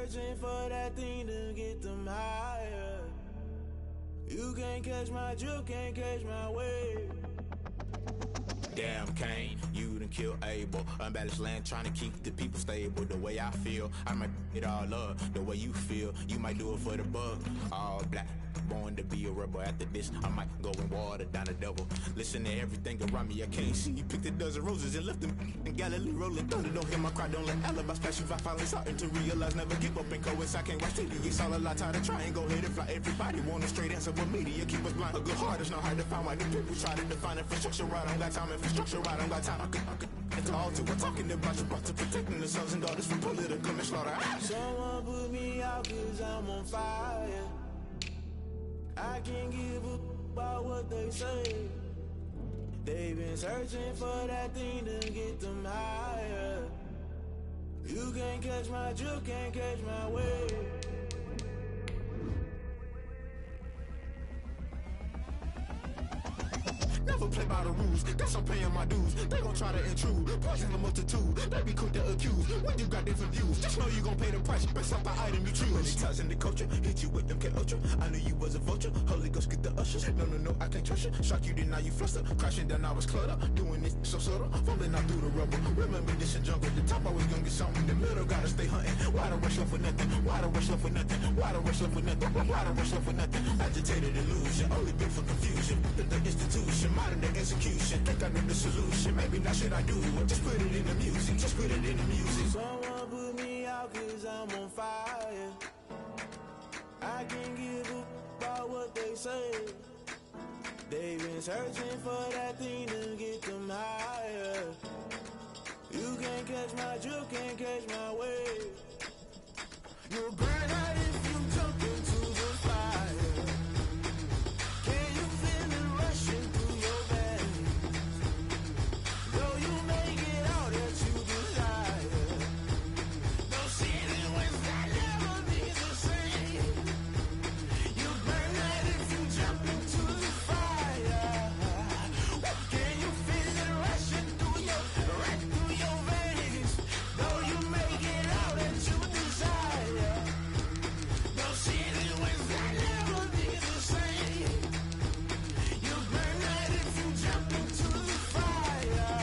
searching for that thing to get them higher. You can't catch my drift, can't catch my wave. Damn, Kane, you done killed Abel. Unbalanced land, trying to keep the people stable. The way I feel, I might it all up. The way you feel, you might do it for the bug. All black, born to be a rebel. After this, I might go and water down the double. Listen to everything around me, I can't see. You picked a dozen roses and left them in Galilee rolling thunder. Don't hear my cry, don't let alibis pass you. I finally starting to realize, never give up and coincide. I can't watch TV, it's all a lot. Tired of trying, go ahead and fly. Everybody want a straight answer, but media keep us blind. A good heart is not hard to find. Why the people try to define infrastructure right? I don't got time, infrastructure right? I don't got time. I could it's all to we're talking about you, about to protecting the sons and daughters from political manslaughter. Someone put me out cause I'm on fire. I can't give up about what they say. They've been searching for that thing to get them higher. You can't catch my drift, can't catch my wave. Never play by the rules, guess I'm paying my dues. They gon' try to intrude, poison the multitude. They be quick to accuse, when you got different views. Just know you gon' pay the price, based off the item you choose. Many ties in the culture, hit you with them K-Ultra. I knew you was a vulture, Holy Ghost get the ushers. No, I can't trust you. Shock you, then now you fluster. Crashing down, I was clutter. Doing this so subtle, fumbling out through the rubble. Remember this a jungle, the top always gonna get something. In the middle, gotta stay hunting. Why the rush left for nothing? Why the rush left for nothing? Why the rush left for nothing? Why the rush left for nothing? Agitated illusion, only been for confusion. The institution, modern day execution. Think I know the solution. Maybe not should I do it? Just put it in the music. Just put it in the music. Someone put me out cause I'm on fire. I can't give up about what they say. They've been searching for that thing to get them higher. You can't catch my drift, can't catch my wave. You'll burn out if you jump into the fire. Can you feel it rushing through your veins? Though you make it all that you desire. No ceiling wins that never be the same. You burn out if you jump into the fire. Can you feel it rushing through your veins? Though you make it all that you desire. No ceiling wins that never be the same. You burn out if you jump into the fire.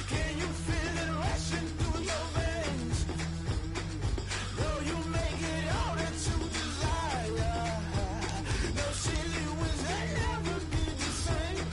Can you feel it rushing through your veins? Though you make it all that you desire. No ceiling wins that never be the same.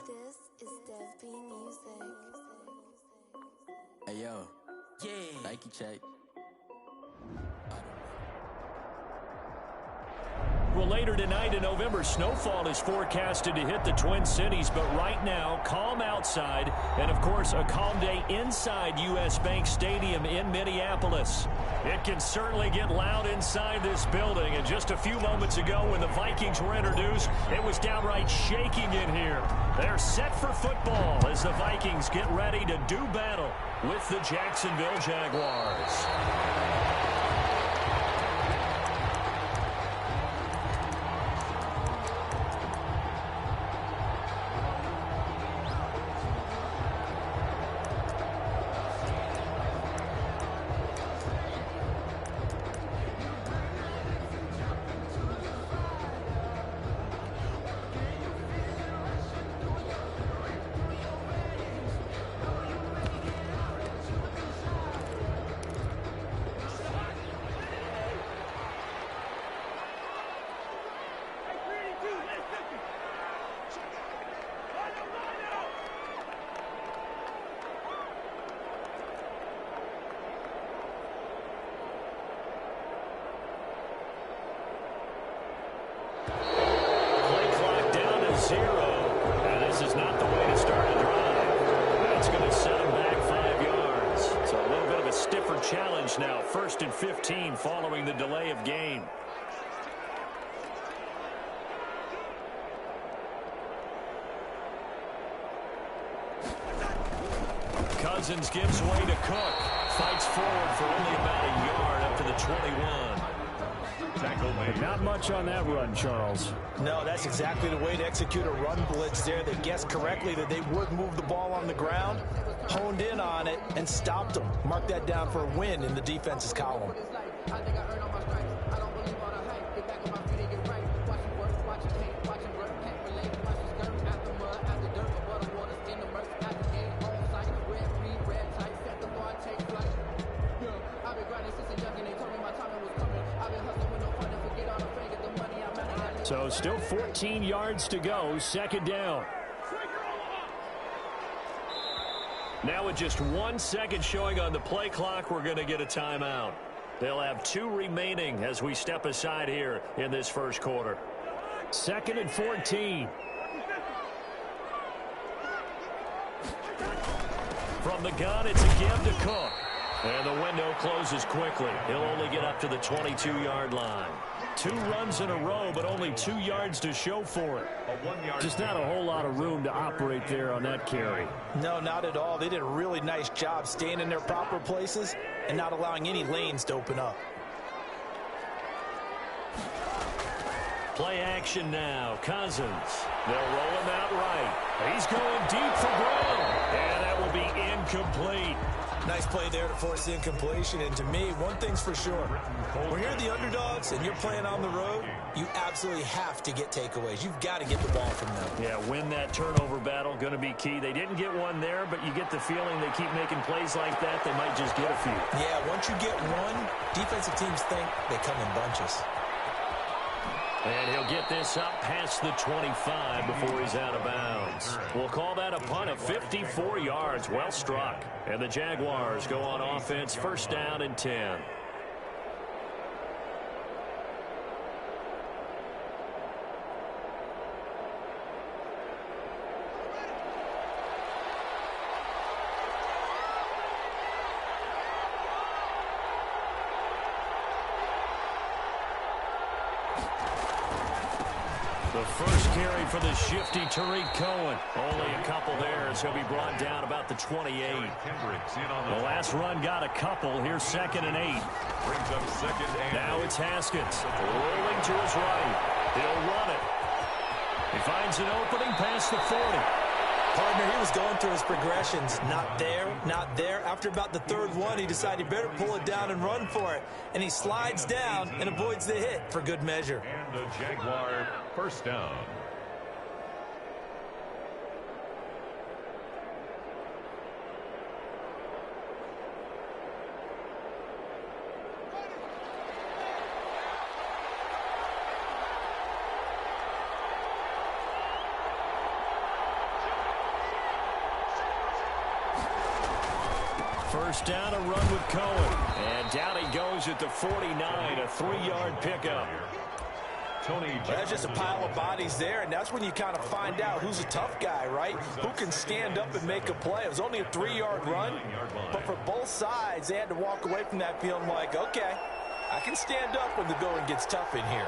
This is Dev B Music. Hey yo, Yeah. Nike check. Well, later tonight, a November snowfall is forecasted to hit the Twin Cities, but right now, calm outside, and of course, a calm day inside U.S. Bank Stadium in Minneapolis. It can certainly get loud inside this building, and just a few moments ago when the Vikings were introduced, it was downright shaking in here. They're set for football as the Vikings get ready to do battle with the Jacksonville Jaguars. for challenge now. 1st and 15 following the delay of game. Cousins gives way to Cook. Fights forward for only about a yard up to the 21. But not much on that run, Charles. No, that's exactly the way to execute a run blitz there. They guessed correctly that they would move the ball on the ground, honed in on it, and stopped them. Mark that down for a win in the defense's column. So still 14 yards to go, 2nd down. Now with just 1 second showing on the play clock, we're going to get a timeout. They'll have 2 remaining as we step aside here in this first quarter. 2nd and 14. From the gun, it's a give to Cook. And the window closes quickly. He'll only get up to the 22-yard line. 2 runs in a row, but only 2 yards to show for it. Just not a whole lot of room to operate there on that carry. No, not at all. They did a really nice job staying in their proper places and not allowing any lanes to open up. Play action now. Cousins. They'll roll him out right. He's going deep for ground. And that will be incomplete. Nice play there to force the incompletion. And to me, one thing's for sure. When you're the underdogs and you're playing on the road, you absolutely have to get takeaways. You've got to get the ball from them. Yeah, win that turnover battle. Going to be key. They didn't get one there, but you get the feeling they keep making plays like that. They might just get a few. Yeah, once you get one, defensive teams think they come in bunches. And he'll get this up past the 25 before he's out of bounds. We'll call that a punt of 54 yards. Well struck. And the Jaguars go on offense, 1st down and 10. The first carry for the shifty Tariq Cohen. Only a couple there as he'll be brought down about the 28. The last run got a couple. Here's 2nd and 8. Now it's Haskins. Rolling to his right. He'll run it. He finds an opening past the 40. Partner, he was going through his progressions. Not there, not there. After about the 3rd one, he decided he better pull it down and run for it. And he slides down and avoids the hit for good measure. And the Jaguar 1st down. First down, a run with Cohen. And down he goes at the 49, a 3-yard pickup. That's just a pile of bodies there, and that's when you kind of find out who's a tough guy, right? Who can stand up and make a play. It was only a 3-yard run, but for both sides, they had to walk away from that feeling like, okay, I can stand up when the going gets tough in here.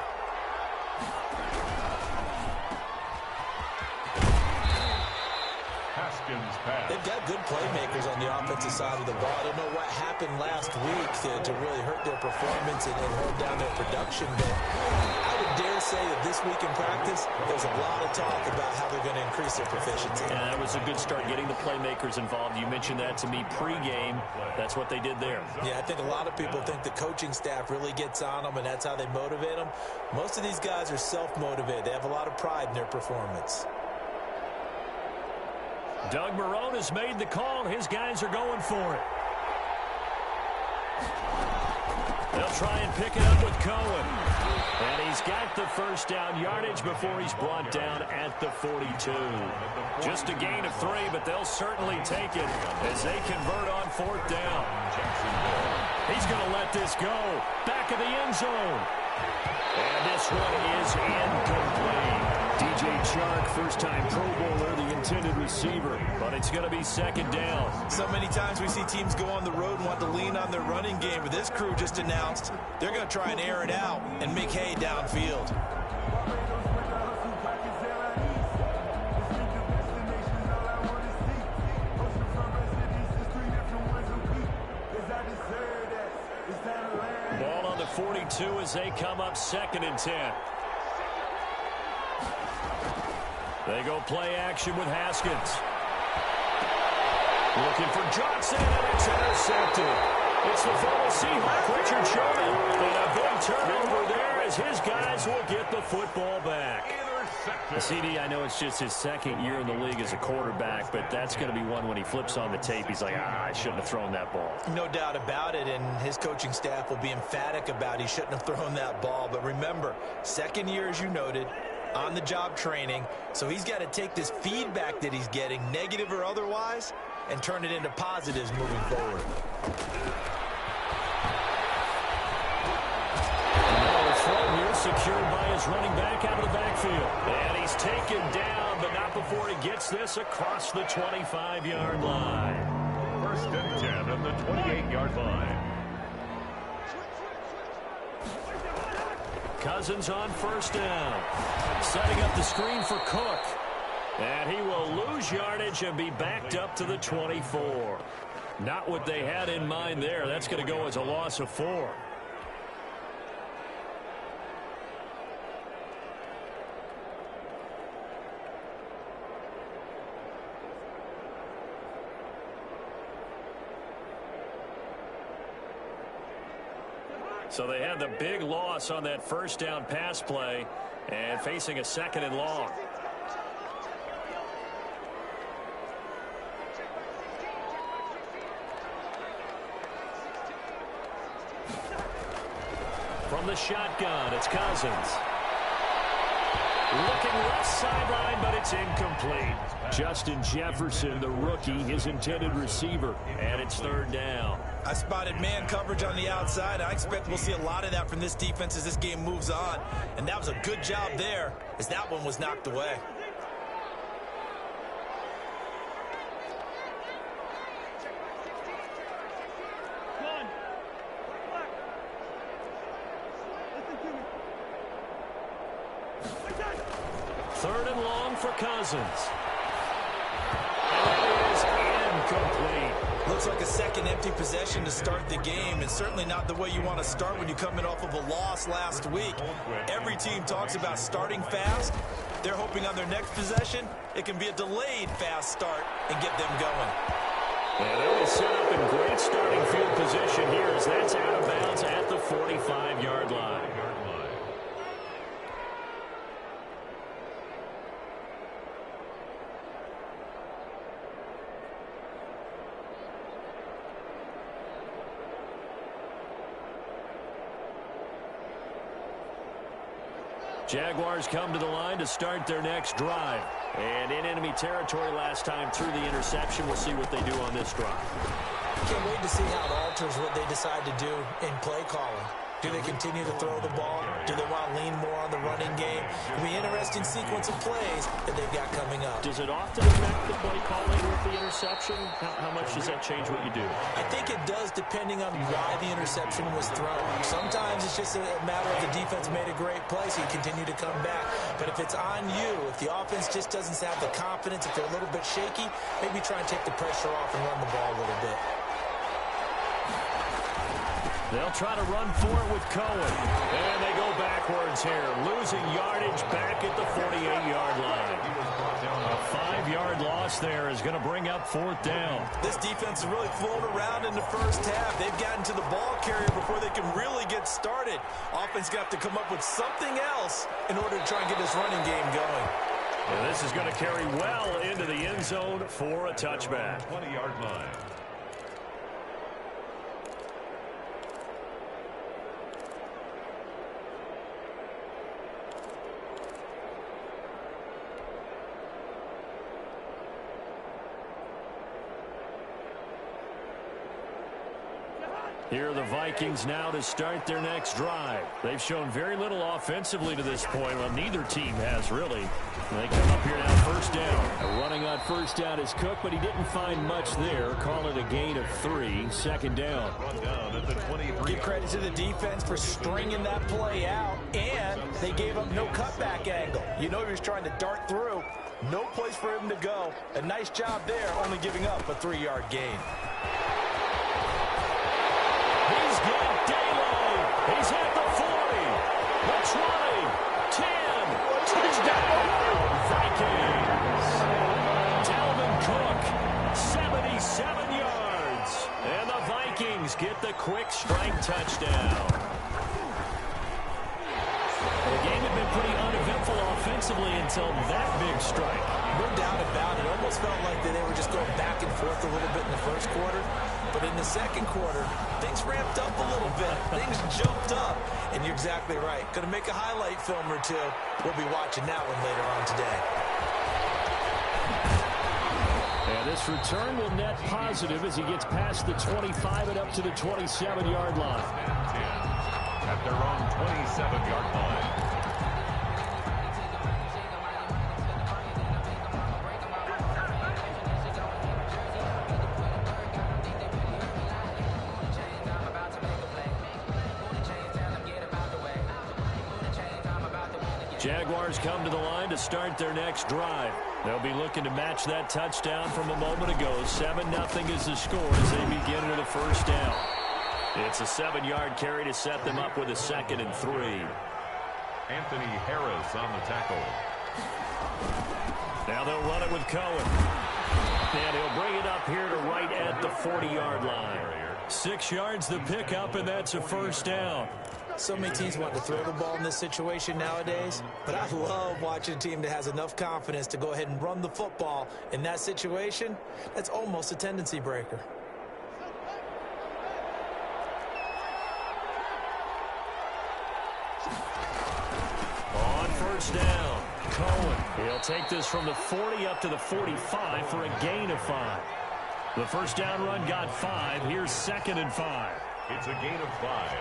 They've got good playmakers on the offensive side of the ball. I don't know what happened last week to really hurt their performance and hold down their production, but I would dare say that this week in practice, there's a lot of talk about how they're going to increase their proficiency. Yeah, that was a good start, getting the playmakers involved. You mentioned that to me pregame. That's what they did there. Yeah, I think a lot of people think the coaching staff really gets on them, and that's how they motivate them. Most of these guys are self-motivated. They have a lot of pride in their performance. Doug Marrone has made the call. His guys are going for it. They'll try and pick it up with Cohen. And he's got the first down yardage before he's brought down at the 42. Just a gain of 3, but they'll certainly take it as they convert on 4th down. He's going to let this go. Back of the end zone. And this one is incomplete. DJ Chark, first-time Pro Bowler, the intended receiver. But it's going to be second down. So many times we see teams go on the road and want to lean on their running game. But this crew just announced they're going to try and air it out and make hay downfield. Ball on the 42 as they come up 2nd and 10. They go play action with Haskins. Looking for Johnson, and it's intercepted. It's the former Seahawk, Richard Sherman. And a big turnover there as his guys will get the football back. CD, I know it's just his 2nd year in the league as a quarterback, but that's going to be one when he flips on the tape. He's like, I shouldn't have thrown that ball. No doubt about it, and his coaching staff will be emphatic about he shouldn't have thrown that ball. But remember, 2nd year, as you noted, on-the-job training, so he's got to take this feedback that he's getting, negative or otherwise, and turn it into positives moving forward. Throw here secured by his running back out of the backfield. And he's taken down, but not before he gets this across the 25-yard line. 1st and 10 at the 28-yard line. Cousins on 1st down. Setting up the screen for Cook. And he will lose yardage and be backed up to the 24. Not what they had in mind there. That's going to go as a loss of 4. So they had the big loss on that 1st down pass play and facing a 2nd and long. From the shotgun, it's Cousins. Looking left sideline, but it's incomplete. Justin Jefferson, the rookie, his intended receiver, and it's 3rd down. I spotted man coverage on the outside. I expect we'll see a lot of that from this defense as this game moves on. And that was a good job there as that one was knocked away. Third and long for Cousins. And it is incomplete. Looks like a second empty possession to start the game, and certainly not the way you want to start when you're coming off of a loss last week. Every team talks about starting fast. They're hoping on their next possession, it can be a delayed fast start and get them going. And they will set up in great starting field position here as that's out of bounds at the 45-yard line. Jaguars come to the line to start their next drive. And in enemy territory last time through the interception. We'll see what they do on this drive. Can't wait to see how it alters what they decide to do in play calling. Do they continue to throw the ball? Do they want to lean more on the running game? It'll be an interesting sequence of plays that they've got coming up. Does it often affect the play calling with the interception? How much does that change what you do? I think it does depending on why the interception was thrown. Sometimes it's just a matter of the defense made a great play, so you continue to come back. But if it's on you, if the offense just doesn't have the confidence, if they're a little bit shaky, maybe try and take the pressure off and run the ball a little bit. They'll try to run for it with Cohen. And they go backwards here, losing yardage back at the 48-yard line. A 5-yard loss there is going to bring up 4th down. This defense has really flown around in the first half. They've gotten to the ball carrier before they can really get started. Offense got to come up with something else in order to try and get this running game going. And this is going to carry well into the end zone for a touchback. 20-yard line. Here are the Vikings now to start their next drive. They've shown very little offensively to this point. Well, neither team has, really. They come up here now, first down. Running on first down is Cook, but he didn't find much there. Call it a gain of 3, second down. Give credit to the defense for stringing that play out, and they gave up no cutback angle. You know he was trying to dart through. No place for him to go. A nice job there, only giving up a 3-yard gain. He's got daylight. He's at the 40, the 20, 10. Touchdown, Vikings. Dalvin Cook, 77 yards. And the Vikings get the quick strike touchdown. The game had been pretty uneventful offensively until that big strike. No doubt about it. Almost felt like they were just going back and forth a little bit in the first quarter. But in the second quarter, things ramped up a little bit. Things jumped up. And you're exactly right. Going to make a highlight film or two. We'll be watching that one later on today. And this return will net positive as he gets past the 25 and up to the 27-yard line. At their own 27-yard line. Jaguars come to the line to start their next drive. They'll be looking to match that touchdown from a moment ago. 7-0 is the score as they begin with a first down. It's a 7-yard carry to set them up with a 2nd and 3. Anthony Harris on the tackle. Now they'll run it with Cohen. And he'll bring it up here to right at the 40-yard line. 6 yards the pickup, and that's a first down. So many teams want to throw the ball in this situation nowadays, but I love watching a team that has enough confidence to go ahead and run the football in that situation. That's almost a tendency breaker. On first down, Cohen. He'll take this from the 40 up to the 45 for a gain of 5. The first down run got 5. Here's 2nd and 5. It's a gain of 5.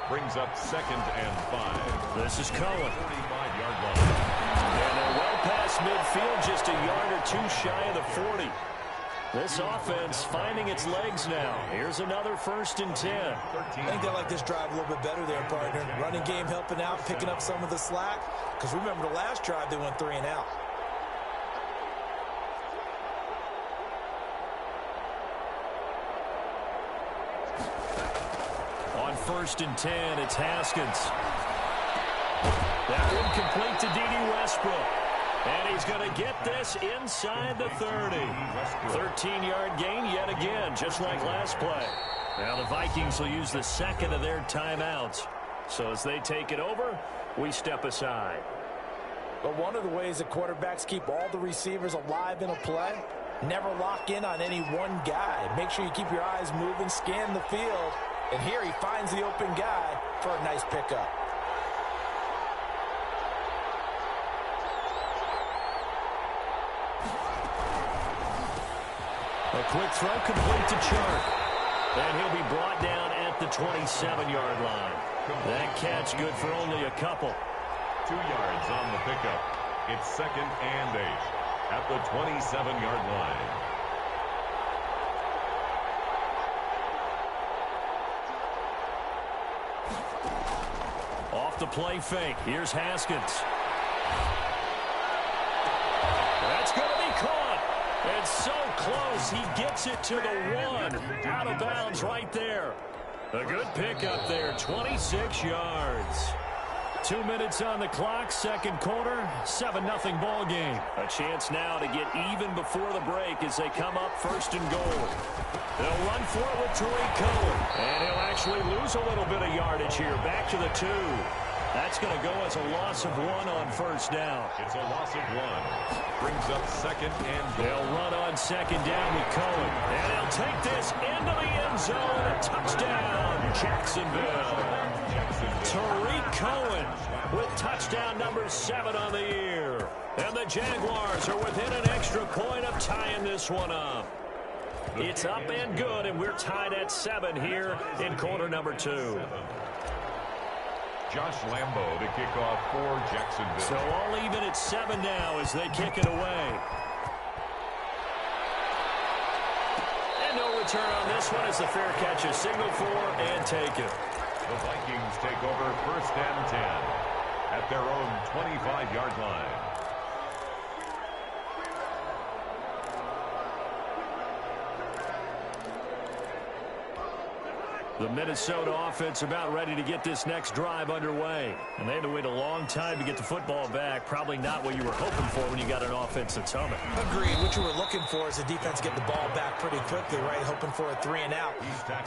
Brings up 2nd and 5. This is Cohen. 45-yard line. And they're well past midfield, just a yard or 2 shy of the 40. This offense finding its legs now. Here's another 1st and 10. I think they like this drive a little bit better there, partner. Running game helping out, picking up some of the slack. Because remember the last drive, they went 3 and out. On 1st and 10, it's Haskins. That one complete to D.D. Westbrook. And he's going to get this inside the 30. 13-yard gain yet again, just like last play. Now the Vikings will use the 2nd of their timeouts. So as they take it over, we step aside. But one of the ways that quarterbacks keep all the receivers alive in a play, never lock in on any one guy. Make sure you keep your eyes moving, scan the field. And here he finds the open guy for a nice pickup. A quick throw complete to Chark. And he'll be brought down at the 27-yard line. That catch good for only a couple. 2 yards on the pickup. It's 2nd and 8 at the 27-yard line. Off the play fake. Here's Haskins. That's going to be caught. It's so close. He gets it to the 1. Out of bounds right there. A good pickup there. 26 yards. 2 minutes on the clock. 2nd quarter. 7-0 ball game. A chance now to get even before the break as they come up 1st and goal. They'll run for it with Tariq Cohen. And he'll actually lose a little bit of yardage here. Back to the 2. That's going to go as a loss of 1 on 1st down. It's a loss of 1. Brings up 2nd and goal. They'll run on 2nd down with Cohen. And they'll take this into the end zone. A touchdown, Jacksonville. Tariq Cohen with touchdown number 7 on the year. And the Jaguars are within an extra point of tying this one up. It's up and good, and we're tied at 7 here in quarter number 2. Josh Lambo to kick off for Jacksonville. So all even at 7 now as they kick it away. And no return on this one as the fair catch is signaled for and taken. The Vikings take over 1st and 10 at their own 25-yard line. The Minnesota offense about ready to get this next drive underway. And they had to wait a long time to get the football back. Probably not what you were hoping for when you got an offense that's humming. Agreed. What you were looking for is the defense get the ball back pretty quickly, right? Hoping for a 3 and out.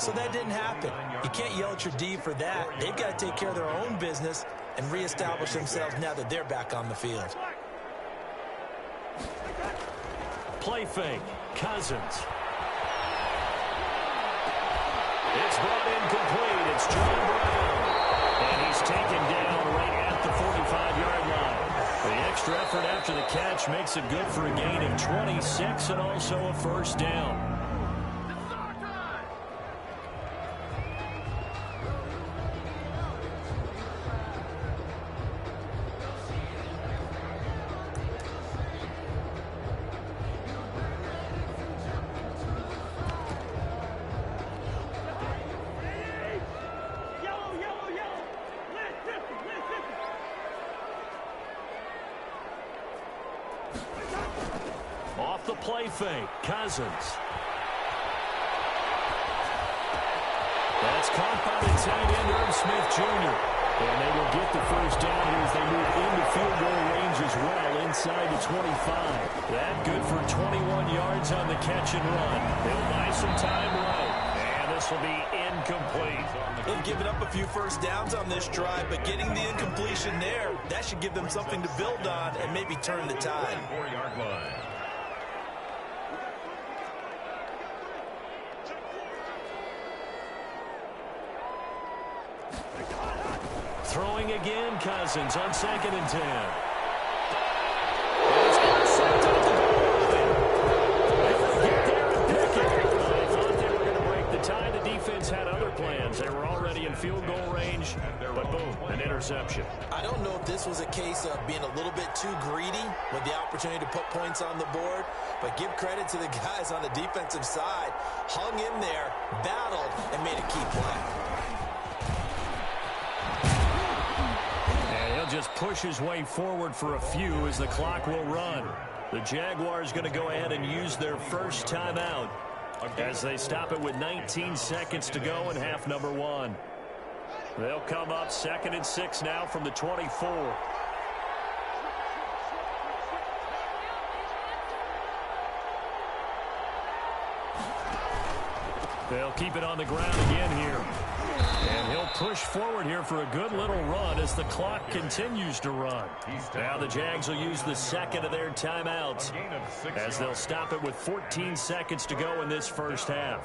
So that didn't happen. You can't yell at your D for that. They've got to take care of their own business and reestablish themselves now that they're back on the field. Play fake. Cousins. It's brought in complete. It's John Brown. And he's taken down right at the 45-yard line. The extra effort after the catch makes it good for a gain of 26 and also a first down. Off the play fake, Cousins. That's caught by the tight end, Irv Smith Jr. And they will get the first down here as they move into field goal range as well, inside the 25. That good for 21 yards on the catch and run. They'll buy some time right. And this will be incomplete. They've given up a few first downs on this drive, but getting the incompletion there, that should give them something to build on and maybe turn the tide. 4-yard line. Throwing again, Cousins on 2nd and 10. I thought they were going to break the tie. The defense had other plans. They were already in field goal range, but boom, an interception. I don't know if this was a case of being a little bit too greedy with the opportunity to put points on the board, but give credit to the guys on the defensive side. Hung in there, battled, and made a key play. Just push his way forward for a few as the clock will run. The Jaguars going to go ahead and use their first timeout as they stop it with 19 seconds to go in half number 1. They'll come up 2nd and 6 now from the 24. They'll keep it on the ground again here. And he'll push forward here for a good little run as the clock continues to run. Now the Jags will use the second of their timeouts as they'll stop it with 14 seconds to go in this first half.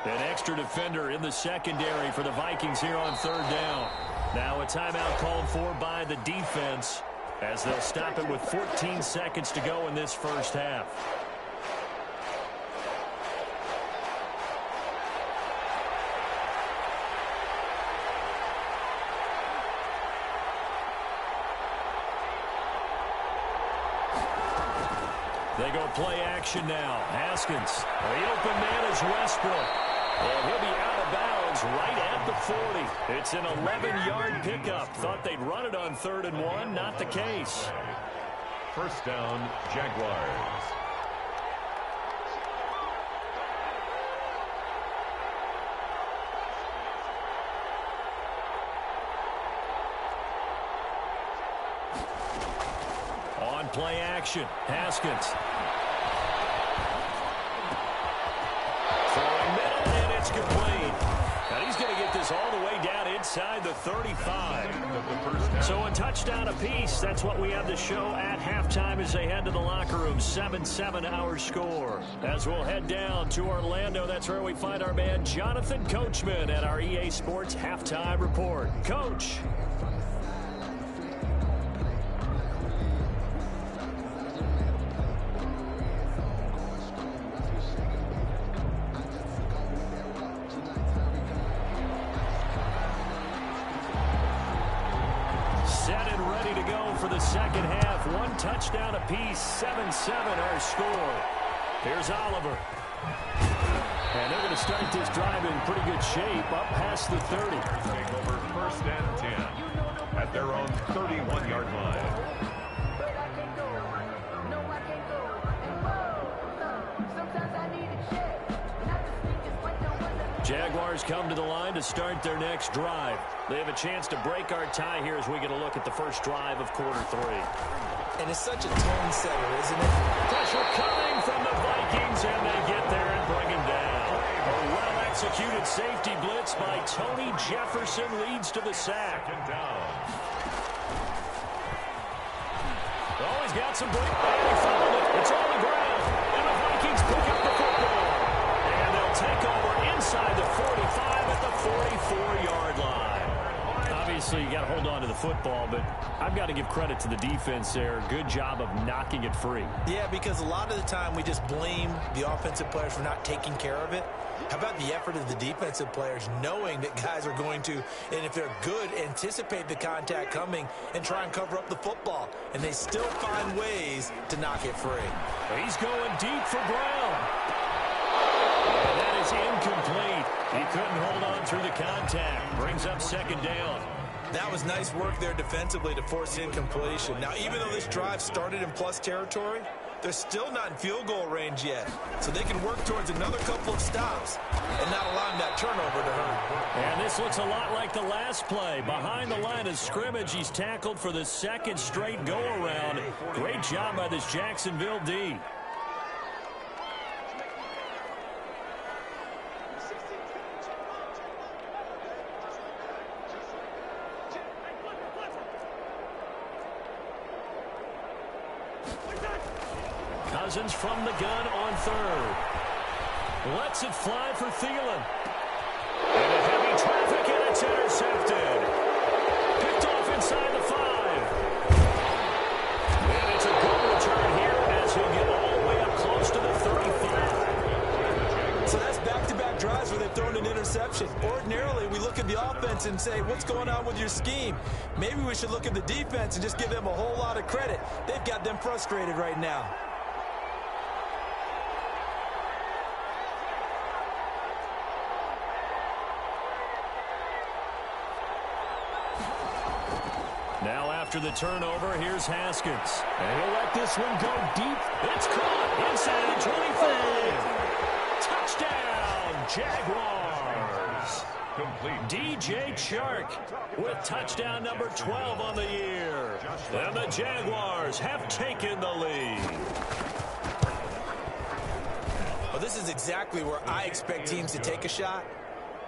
An extra defender in the secondary for the Vikings here on 3rd down. Now a timeout called for by the defense as they'll stop it with 14 seconds to go in this first half. They go play action now. Haskins. The open man is Westbrook. And he'll be out of bounds right at the 40. It's an 11-yard pickup. Thought they'd run it on 3rd and 1. Not the case. First down, Jaguars. On play action, Haskins. Throwing middle, and it's complete. Now he's going to get this all the way down inside the 35. So a touchdown apiece. That's what we have to show at halftime as they head to the locker room. 7-7 our score. As we'll head down to Orlando, that's where we find our man Jonathan Coachman at our EA Sports Halftime Report. Coach. are ready to go for the second half. One touchdown apiece, 7-7 our score. Here's Oliver. And they're going to start this drive in pretty good shape, up past the 30. Take over first and 10 at their own 31-yard line. Jaguars come to the line to start their next drive. They have a chance to break our tie here as we get a look at the first drive of quarter 3. And it's such a tone setter, isn't it? Pressure coming from the Vikings, and they get there and bring him down. A well-executed safety blitz by Tony Jefferson leads to the sack. Oh, he's got some break. And he fouled it. It's on the ground. And the Vikings pick up the football. And they'll take over inside the 45 at the 44-yard line. Obviously, you got to hold on to the football, but I've got to give credit to the defense there. Good job of knocking it free. Yeah, because a lot of the time we just blame the offensive players for not taking care of it. How about the effort of the defensive players knowing that guys are going to, and if they're good, anticipate the contact coming and try and cover up the football. And they still find ways to knock it free. He's going deep for Brown. And that is incomplete. He couldn't hold on through the contact. Brings up second down. That was nice work there defensively to force incompletion. Now, even though this drive started in plus territory, they're still not in field goal range yet. So they can work towards another couple of stops and not allowing that turnover to hurt. And this looks a lot like the last play. Behind the line of scrimmage, he's tackled for the second straight go-around. Great job by this Jacksonville D. Cousins from the gun on third. Lets it fly for Thielen. And a heavy traffic, and it's intercepted. Picked off inside the 5. And it's a good return here as he'll get all the way up close to the 35. So that's back-to-back drives where they've thrown an interception. Ordinarily, we look at the offense and say, what's going on with your scheme? Maybe we should look at the defense and just give them a whole lot of credit. They've got them frustrated right now. Now after the turnover, here's Haskins. And he'll let this one go deep. It's caught inside the 25. Touchdown, Jaguars. Complete. DJ Chark with touchdown number 12 on the year. And the Jaguars have taken the lead. Well, this is exactly where I expect teams to take a shot.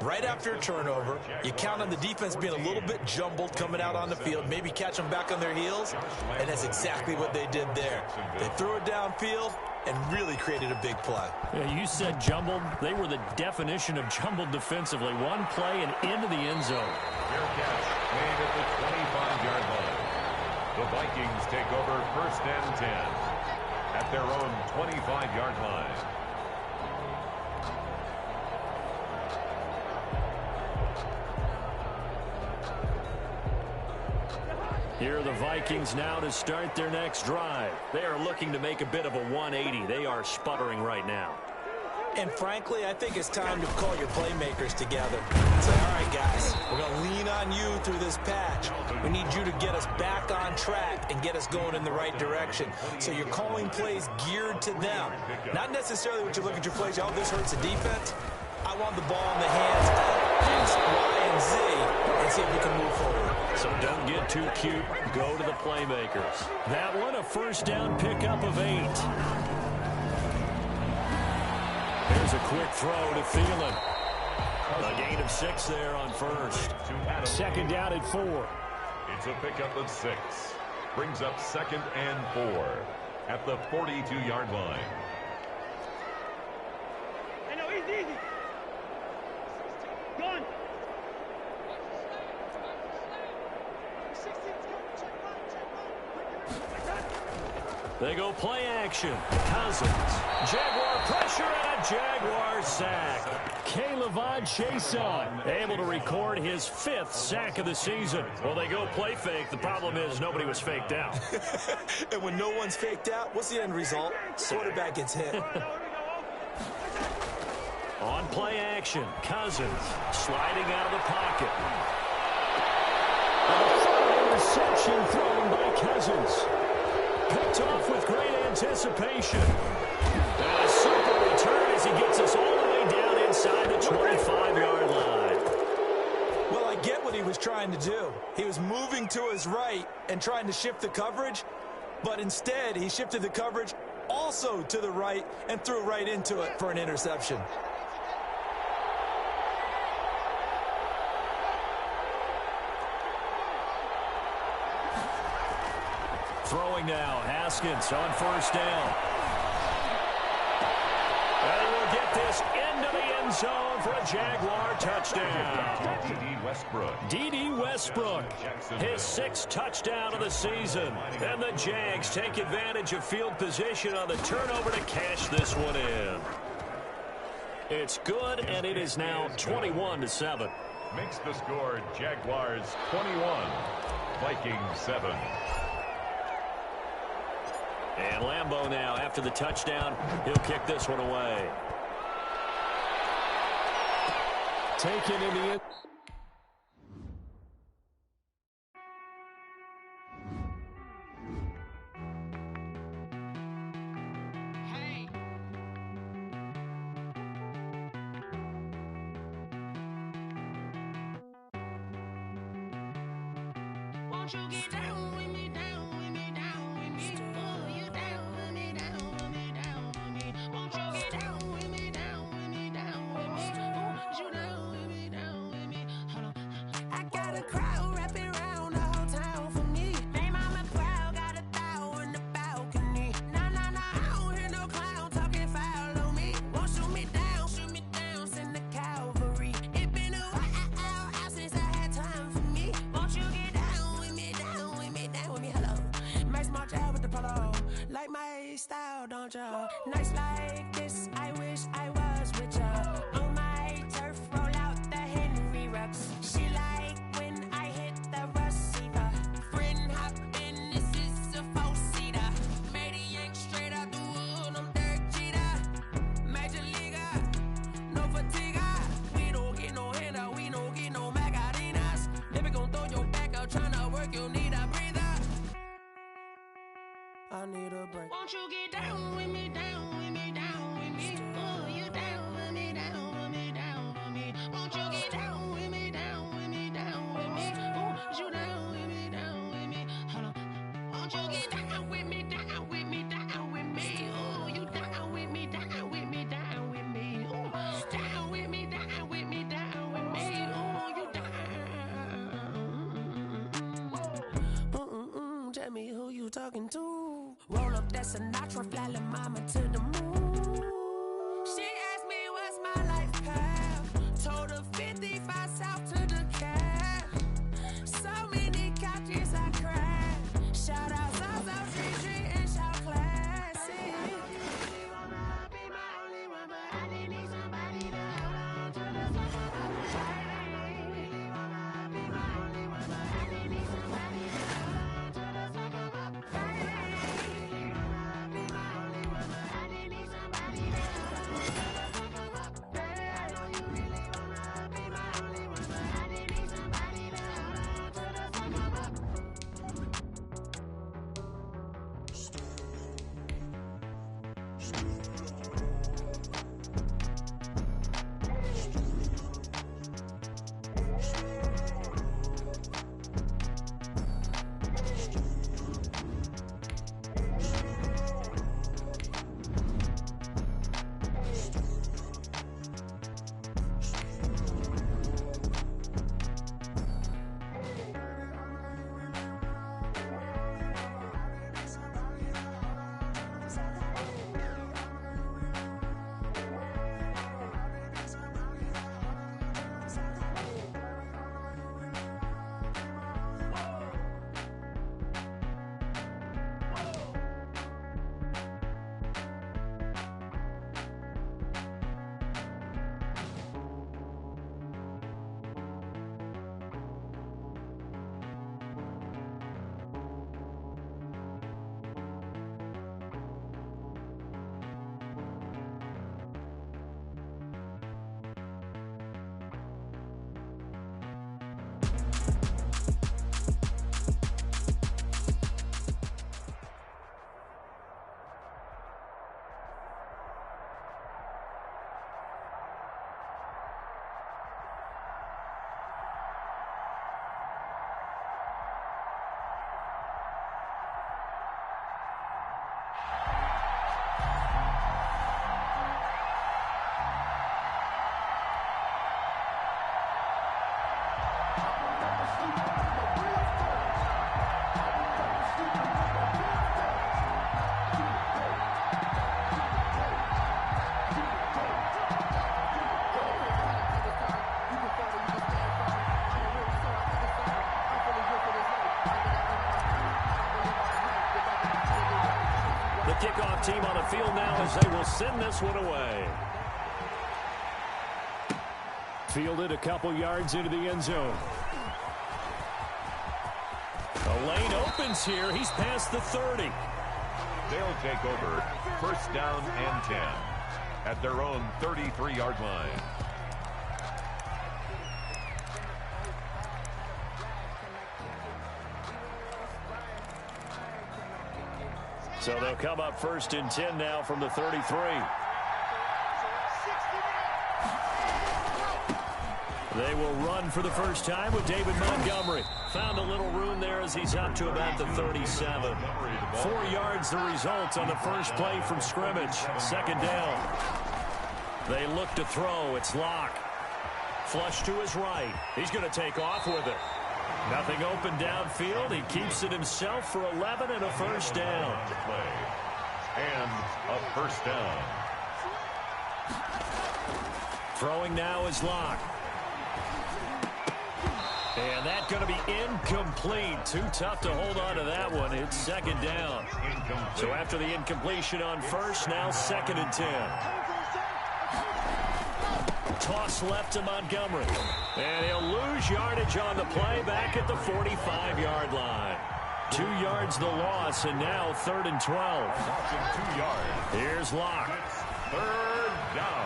Right after a turnover, you count on the defense being a little bit jumbled coming out on the field, maybe catch them back on their heels, and that's exactly what they did there. They threw it downfield and really created a big play. Yeah, you said jumbled. They were the definition of jumbled defensively. One play and into the end zone. Fair catch made at the 25-yard line. The Vikings take over first and 10 at their own 25-yard line. Here are the Vikings now to start their next drive. They are looking to make a bit of a 180. They are sputtering right now. And frankly, I think it's time to call your playmakers together. Say, all right, guys, we're going to lean on you through this patch. We need you to get us back on track and get us going in the right direction. So you're calling plays geared to them. Not necessarily when you look at your plays, oh, this hurts the defense. I want the ball in the hands of X, Y, and Z and see if we can move forward. So don't get too cute. Go to the playmakers. That one, a first down pickup of 8. There's a quick throw to Thielen. A gain of 6 there on first. Second down at 4. It's a pickup of 6. Brings up second and 4 at the 42-yard line. Hey, no, easy. Go on. They go play action. Cousins. Jaguar pressure and a Jaguar sack. K'Lavon Chaisson able to record his 5th sack of the season. Well, they go play fake. The problem is nobody was faked out. And when no one's faked out, what's the end result? Quarterback gets hit. On play action, Cousins sliding out of the pocket. And a third interception thrown by Cousins. Picked off with great anticipation. And a super return as he gets us all the way down inside the 25-yard line. Well, I get what he was trying to do. He was moving to his right and trying to shift the coverage, but instead he shifted the coverage also to the right and threw right into it for an interception. Throwing now, Haskins on first down. And he will get this into the end zone for a Jaguar touchdown. D.D. Westbrook, his 6th touchdown of the season. And the Jags take advantage of field position on the turnover to cash this one in. It's good, and it is now 21-7. Makes the score Jaguars 21, Vikings 7. And Lambeau now, after the touchdown, he'll kick this one away. Taken in the end. Won't you get down with me, down with me, down with me? Oh, you down with me, down with me, down with me. Won't you get down with me, down with me, down with me? Oh, you down with me, down with me. Hold on. I got a crowd wrapping around the whole town for me. Name on my crowd, got a thou in the balcony. Nah, nah, nah, I don't hear no clown talking foul on me. Won't shoot me down, send the cavalry. It been a while since I had time for me. Won't you get down with me, down with me, down with me? Hello. Max March out with the polo. Like my style, don't ya? Nights like this, I wish I was with ya. On my turf, roll out the Henry Rux. She like when I hit the receiver. Friend hop in, this is a four-seater. Made a yank straight out the wood, I'm Derek Jeter. Major leaguer, no fatigue. We don't get no handout, we don't get no Magarinas. Never gon' throw your back out, tryna work, you need a breather. I need a break. Won't you get down with me, down with me, down with me? Oh, you down with me, down with me, down with me. Won't you get down with me, down with me, down with me? Oh, you down with me, down with me. Hold on. Won't you get down with me, down with me, down with me? Oh, you down with me, down with me, down with me. Oh, down with me, down with me, down with me. Oh, you down. Tell me who you talking to. Roll up that Sinatra, fly la mama to the moon. She asked me what's my life path. Told her 55 south to the cab. So many couches I cried. Shout out South R2g and shout classic. Be my only one, but I didn't need somebody to hold on to the side. Be my only one, but I didn't need somebody to hold on to the side. Be my only one, but I didn't need somebody to kickoff team on the field now as they will send this one away. Fielded a couple yards into the end zone. The lane opens here. He's past the 30. They'll take over first down and 10 at their own 33-yard line. So they'll come up first and 10 now from the 33. They will run for the first time with David Montgomery. Found a little room there as he's up to about the 37. 4 yards the result on the first play from scrimmage. Second down. They look to throw. It's Locke. Flush to his right. He's going to take off with it. Nothing open downfield. He keeps it himself for 11 and a first down. And a first down. Throwing now is Locke. And that's going to be incomplete. Too tough to hold on to that one. It's second down. So after the incompletion on first, now second and 10. Toss left to Montgomery. And he'll lose yardage on the play back at the 45-yard line. 2 yards the loss, and now third and 12. 2 yards. Here's Locke. Third down.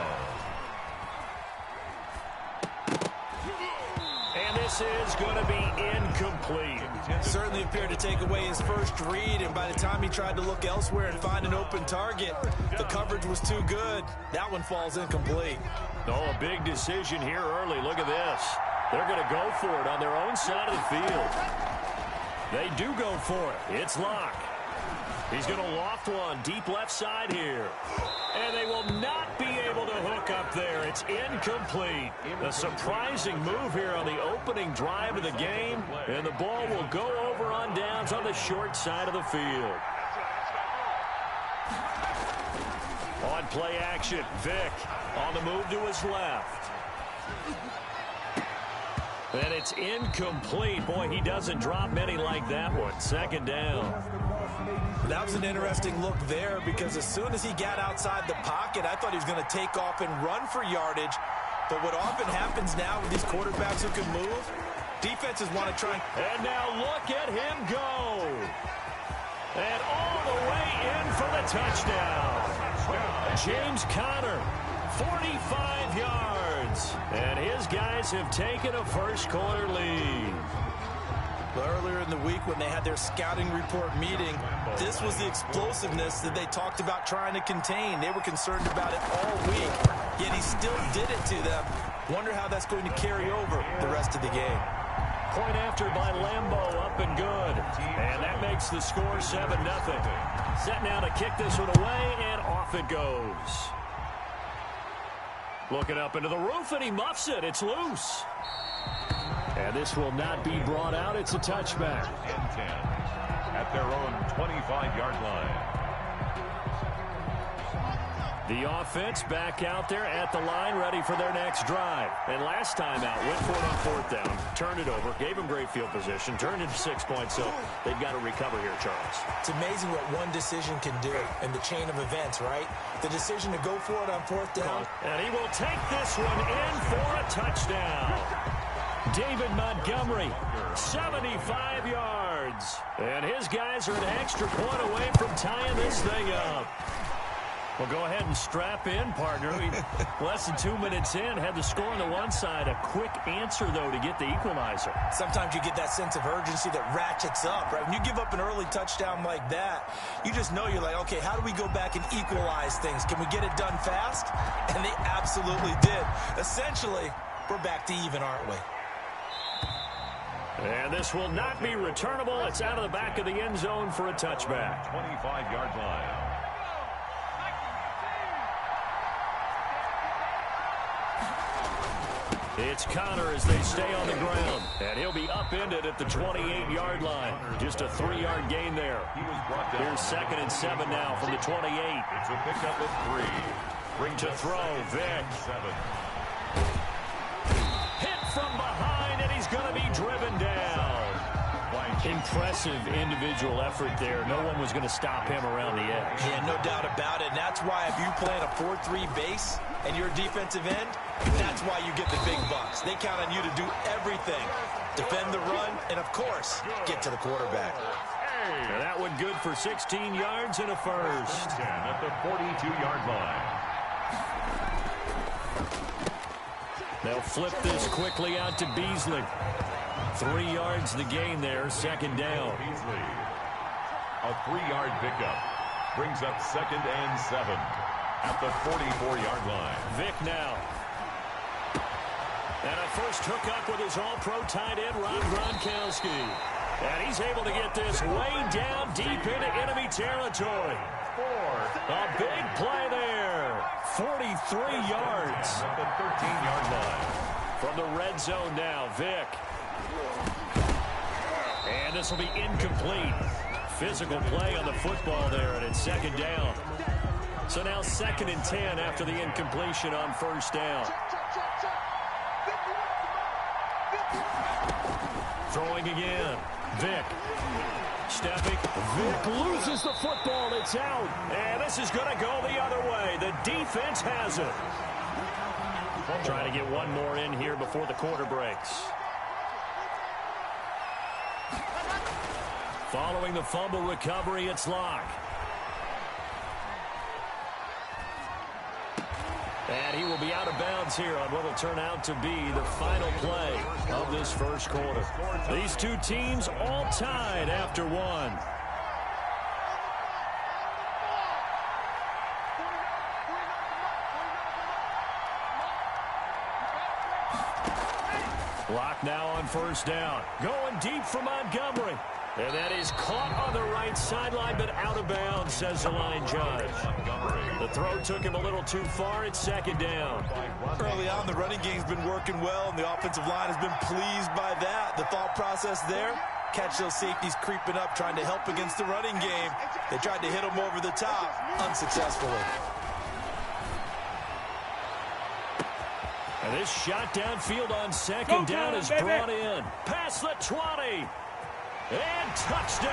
And this is going to be incomplete. Certainly appeared to take away his first read, and by the time he tried to look elsewhere and find an open target, the coverage was too good. That one falls incomplete. Oh, a big decision here early. Look at this. They're going to go for it on their own side of the field. They do go for it. It's Locke. He's going to loft one deep left side here. And they will not be able to hook up there. It's incomplete. A surprising move here on the opening drive of the game. And the ball will go over on downs on the short side of the field. On play action, Vick on the move to his left. And it's incomplete. Boy, he doesn't drop many like that one. Second down. That was an interesting look there because as soon as he got outside the pocket, I thought he was going to take off and run for yardage. But what often happens now with these quarterbacks who can move, defenses want to try. And now look at him go. And all the way in for the touchdown. James Conner, 45 yards. And his guys have taken a first quarter lead. Earlier in the week when they had their scouting report meeting, this was the explosiveness that they talked about trying to contain. They were concerned about it all week, yet he still did it to them. Wonder how that's going to carry over the rest of the game. Point after by Lambeau, up and good. And that makes the score 7-0. Set now to kick this one away, and off it goes. Looking up into the roof, and he muffs it. It's loose. And this will not be brought out. It's a touchback. And 10 at their own 25-yard line. The offense back out there at the line, ready for their next drive. And last time out, went for it on fourth down, turned it over, gave them great field position, turned it to 6 points, so they've got to recover here, Charles. It's amazing what one decision can do in the chain of events, right? The decision to go for it on fourth down. And he will take this one in for a touchdown. David Montgomery, 75 yards. And his guys are an extra point away from tying this thing up. Well, go ahead and strap in, partner. Less than 2 minutes in, had the score on the one side. A quick answer, though, to get the equalizer. Sometimes you get that sense of urgency that ratchets up, right? When you give up an early touchdown like that, you just know you're like, okay, how do we go back and equalize things? Can we get it done fast? And they absolutely did. Essentially, we're back to even, aren't we? And this will not be returnable. It's out of the back of the end zone for a touchback. 25-yard line. It's Conner as they stay on the ground. And he'll be upended at the 28-yard line. Just a 3-yard gain there. Here's 2nd and 7 now from the 28. It's a pickup of 3. To throw, Vick. Hit from behind, and he's going to be driven down. By Impressive individual effort there. No one was going to stop him around the edge. Yeah, no doubt about it. And that's why if you play in a 4-3 base and you're a defensive end, that's why you get the big bucks. They count on you to do everything. Defend the run and, of course, get to the quarterback. And that one good for 16 yards and a first. 10 at the 42-yard line. They'll flip this quickly out to Beasley. 3 yards the gain there, second down. Beasley. A 3-yard pickup brings up 2nd and 7 at the 44-yard line. Vick now. And a first hookup with his all-pro tight end, Rob Gronkowski. And he's able to get this way down deep into enemy territory. A big play there. 43 yards. At the 13-yard line. From the red zone now, Vick. And this will be incomplete. Physical play on the football there, and it's second down. So now 2nd and 10 after the incompletion on first down. Throwing again. Vick. Stepping. Vick loses the football. It's out. And this is going to go the other way. The defense has it. Trying to get one more in here before the quarter breaks. Following the fumble recovery, it's Locke. And he will be out of bounds here on what will turn out to be the final play of this first quarter. These two teams all tied after one. Locke now on first down. Going deep for Montgomery. And that is caught on the right sideline, but out of bounds, says the line judge. The throw took him a little too far. It's second down. Early on, the running game's been working well, and the offensive line has been pleased by that. The thought process there, catch those safeties creeping up, trying to help against the running game. They tried to hit them over the top, unsuccessfully. And this shot downfield on second down is brought in. Past the 20. And touchdown!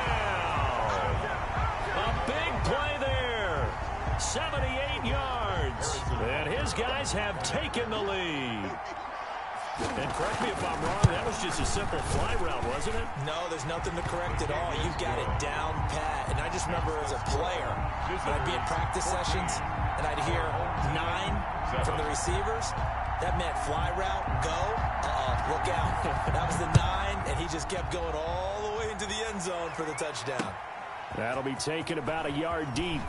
A big play there. 78 yards. And his guys have taken the lead. And correct me if I'm wrong, that was just a simple fly route, wasn't it? No, there's nothing to correct at all. You've got it down pat. And I just remember as a player, I'd be in practice sessions, and I'd hear 9 from the receivers. That meant fly route, go, look out. That was the 9, and he just kept going all the way into the end zone for the touchdown. That'll be taken about a yard deep.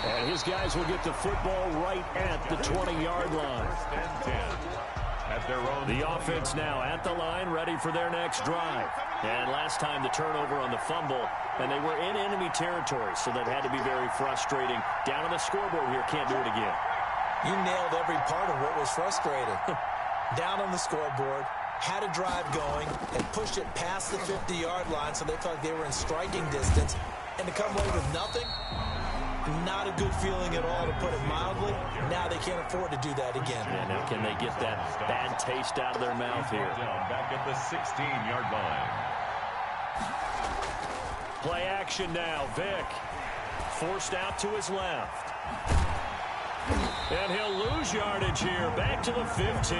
And his guys will get the football right at the 20-yard line. At their own the offense now at the line, ready for their next drive. And last time the turnover on the fumble, and they were in enemy territory, so that had to be very frustrating. Down on the scoreboard here, can't do it again. You nailed every part of what was frustrating. Down on the scoreboard, had a drive going, and pushed it past the 50-yard line so they felt like they were in striking distance. And to come away with nothing, not a good feeling at all, to put it mildly. Now they can't afford to do that again. Yeah, now can they get that bad taste out of their mouth here? Back at the 16-yard line. Play action now. Vick forced out to his left. And he'll lose yardage here. Back to the 15.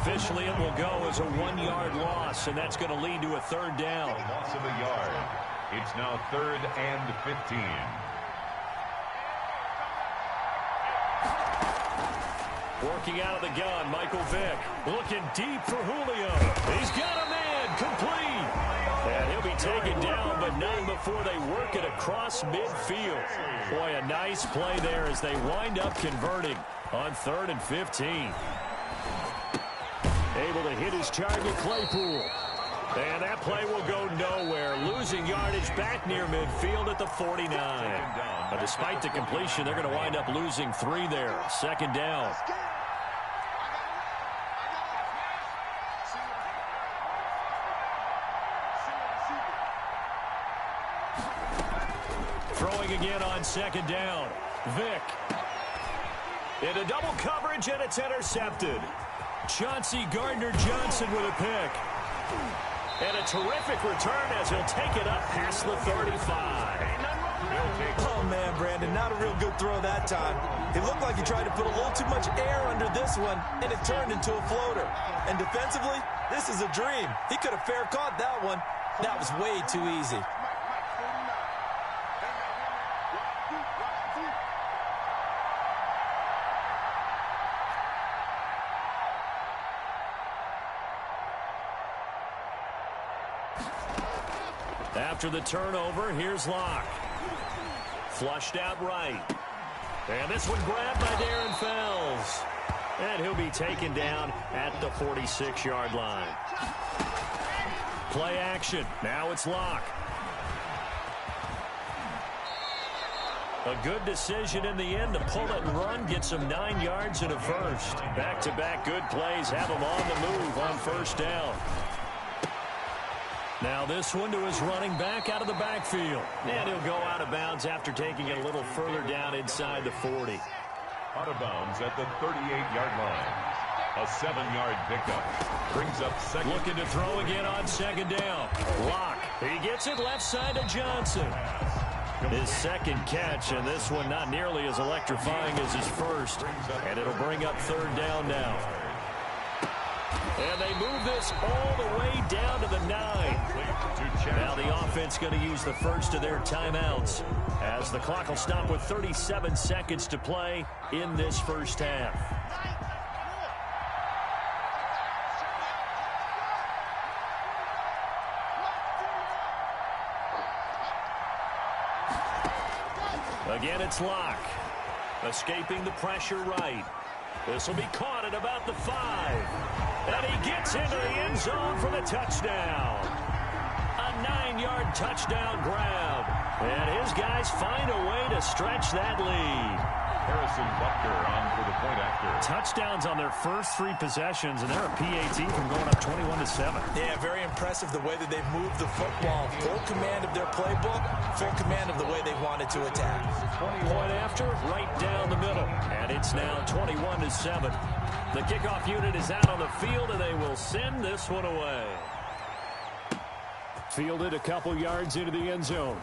Officially, it will go as a 1-yard loss, and that's going to lead to a third down. A loss of a yard. It's now 3rd and 15. Working out of the gun, Michael Vick. Looking deep for Julio. He's got a man. Complete. And he'll be taken down, but not before they work it across midfield. Boy, a nice play there as they wind up converting on 3rd and 15. Able to hit his target, Claypool. And that play will go nowhere. Losing yardage back near midfield at the 49. But despite the completion, they're going to wind up losing 3 there. Second down. Throwing again on second down. Vick. Into double coverage, and it's intercepted. Chauncey Gardner-Johnson with a pick. And a terrific return as he'll take it up past the 35. Oh, man, Brandon, not a real good throw that time. It looked like he tried to put a little too much air under this one, and it turned into a floater. And defensively, this is a dream. He could have fair caught that one. That was way too easy. After the turnover, here's Locke. Flushed out right. And this one grabbed by Darren Fells. And he'll be taken down at the 46-yard line. Play action. Now it's Locke. A good decision in the end to pull it and run, get some 9 yards and a first. Back-to-back good plays have him on the move on first down. Now this one to his running back out of the backfield. And he'll go out of bounds after taking it a little further down inside the 40. Out of bounds at the 38-yard line. A 7-yard pickup. Brings up second. Looking to throw again on second down. Locke. He gets it left side to Johnson. His second catch, and this one not nearly as electrifying as his first. And it'll bring up third down now. And they move this all the way down to the 9. Now the offense going to use the first of their timeouts as the clock will stop with 37 seconds to play in this first half. Again, it's Locke. Escaping the pressure right. This will be caught at about the 5. And he gets into the end zone for the touchdown. A 9-yard touchdown grab. And his guys find a way to stretch that lead. Harrison Butker on for the point after. Touchdowns on their first 3 possessions, and they're a PAT from going up 21-7. Yeah, very impressive the way that they've moved the football. Full command of their playbook, full command of the way they wanted to attack. Point after, right down the middle. And it's now 21-7. The kickoff unit is out on the field, and they will send this one away. Fielded a couple yards into the end zone.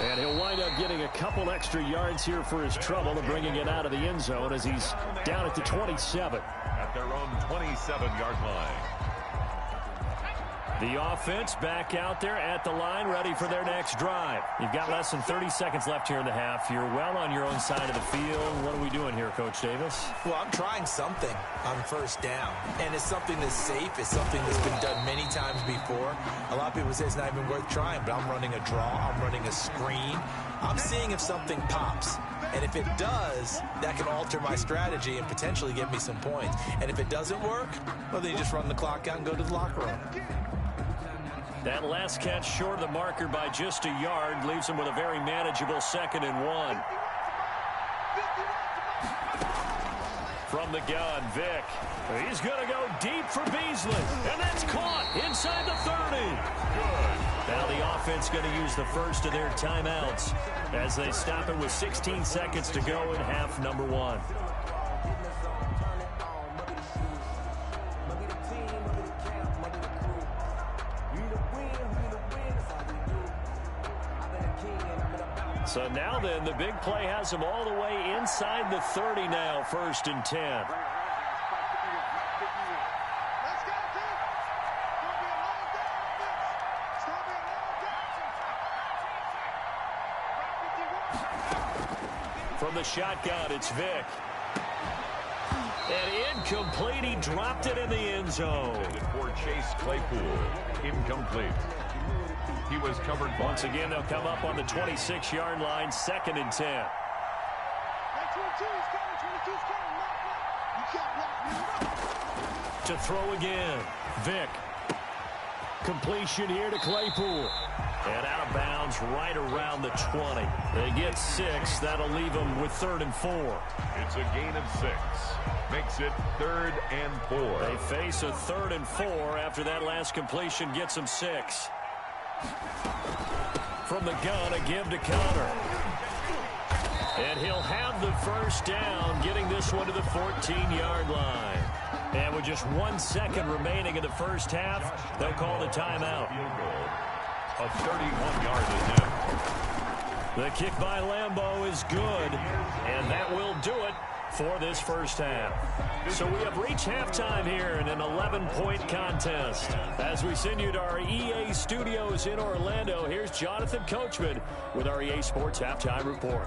And he'll wind up getting a couple extra yards here for his trouble of bringing it out of the end zone as he's down at the 27. At their own 27-yard line. The offense back out there at the line, ready for their next drive. You've got less than 30 seconds left here in the half. You're well on your own side of the field. What are we doing here, Coach Davis? Well, I'm trying something on first down. And it's something that's safe. It's something that's been done many times before. A lot of people say it's not even worth trying, but I'm running a draw. I'm running a screen. I'm seeing if something pops. And if it does, that can alter my strategy and potentially get me some points. And if it doesn't work, well, then you just run the clock out and go to the locker room. That last catch short of the marker by just a yard leaves him with a very manageable 2nd and 1. From the gun, Vick. He's going to go deep for Beasley. And that's caught inside the 30. Good. Now the offense going to use the first of their timeouts as they stop it with 16 seconds to go in half number 1. So now then, the big play has him all the way inside the 30 now, 1st and 10. From the shotgun, it's Vick. And incomplete. He dropped it in the end zone. For Chase Claypool. Incomplete. He was covered once again. They'll come up on the 26-yard line, 2nd and 10. To throw again, Vick. Completion here to Claypool. And out of bounds right around the 20. They get 6. That'll leave them with 3rd and 4. It's a gain of 6. Makes it 3rd and 4. They face a 3rd and 4 after that last completion gets them 6. From the gun, a give to Connor. And he'll have the first down, getting this one to the 14-yard line. And with just 1 second remaining in the first half, they'll call the timeout. A 31-yard attempt. The kick by Lambeau is good, and that will do it for this first half. So we have reached halftime here in an 11-point contest. As we send you to our EA studios in Orlando, here's Jonathan Coachman with our EA Sports Halftime Report.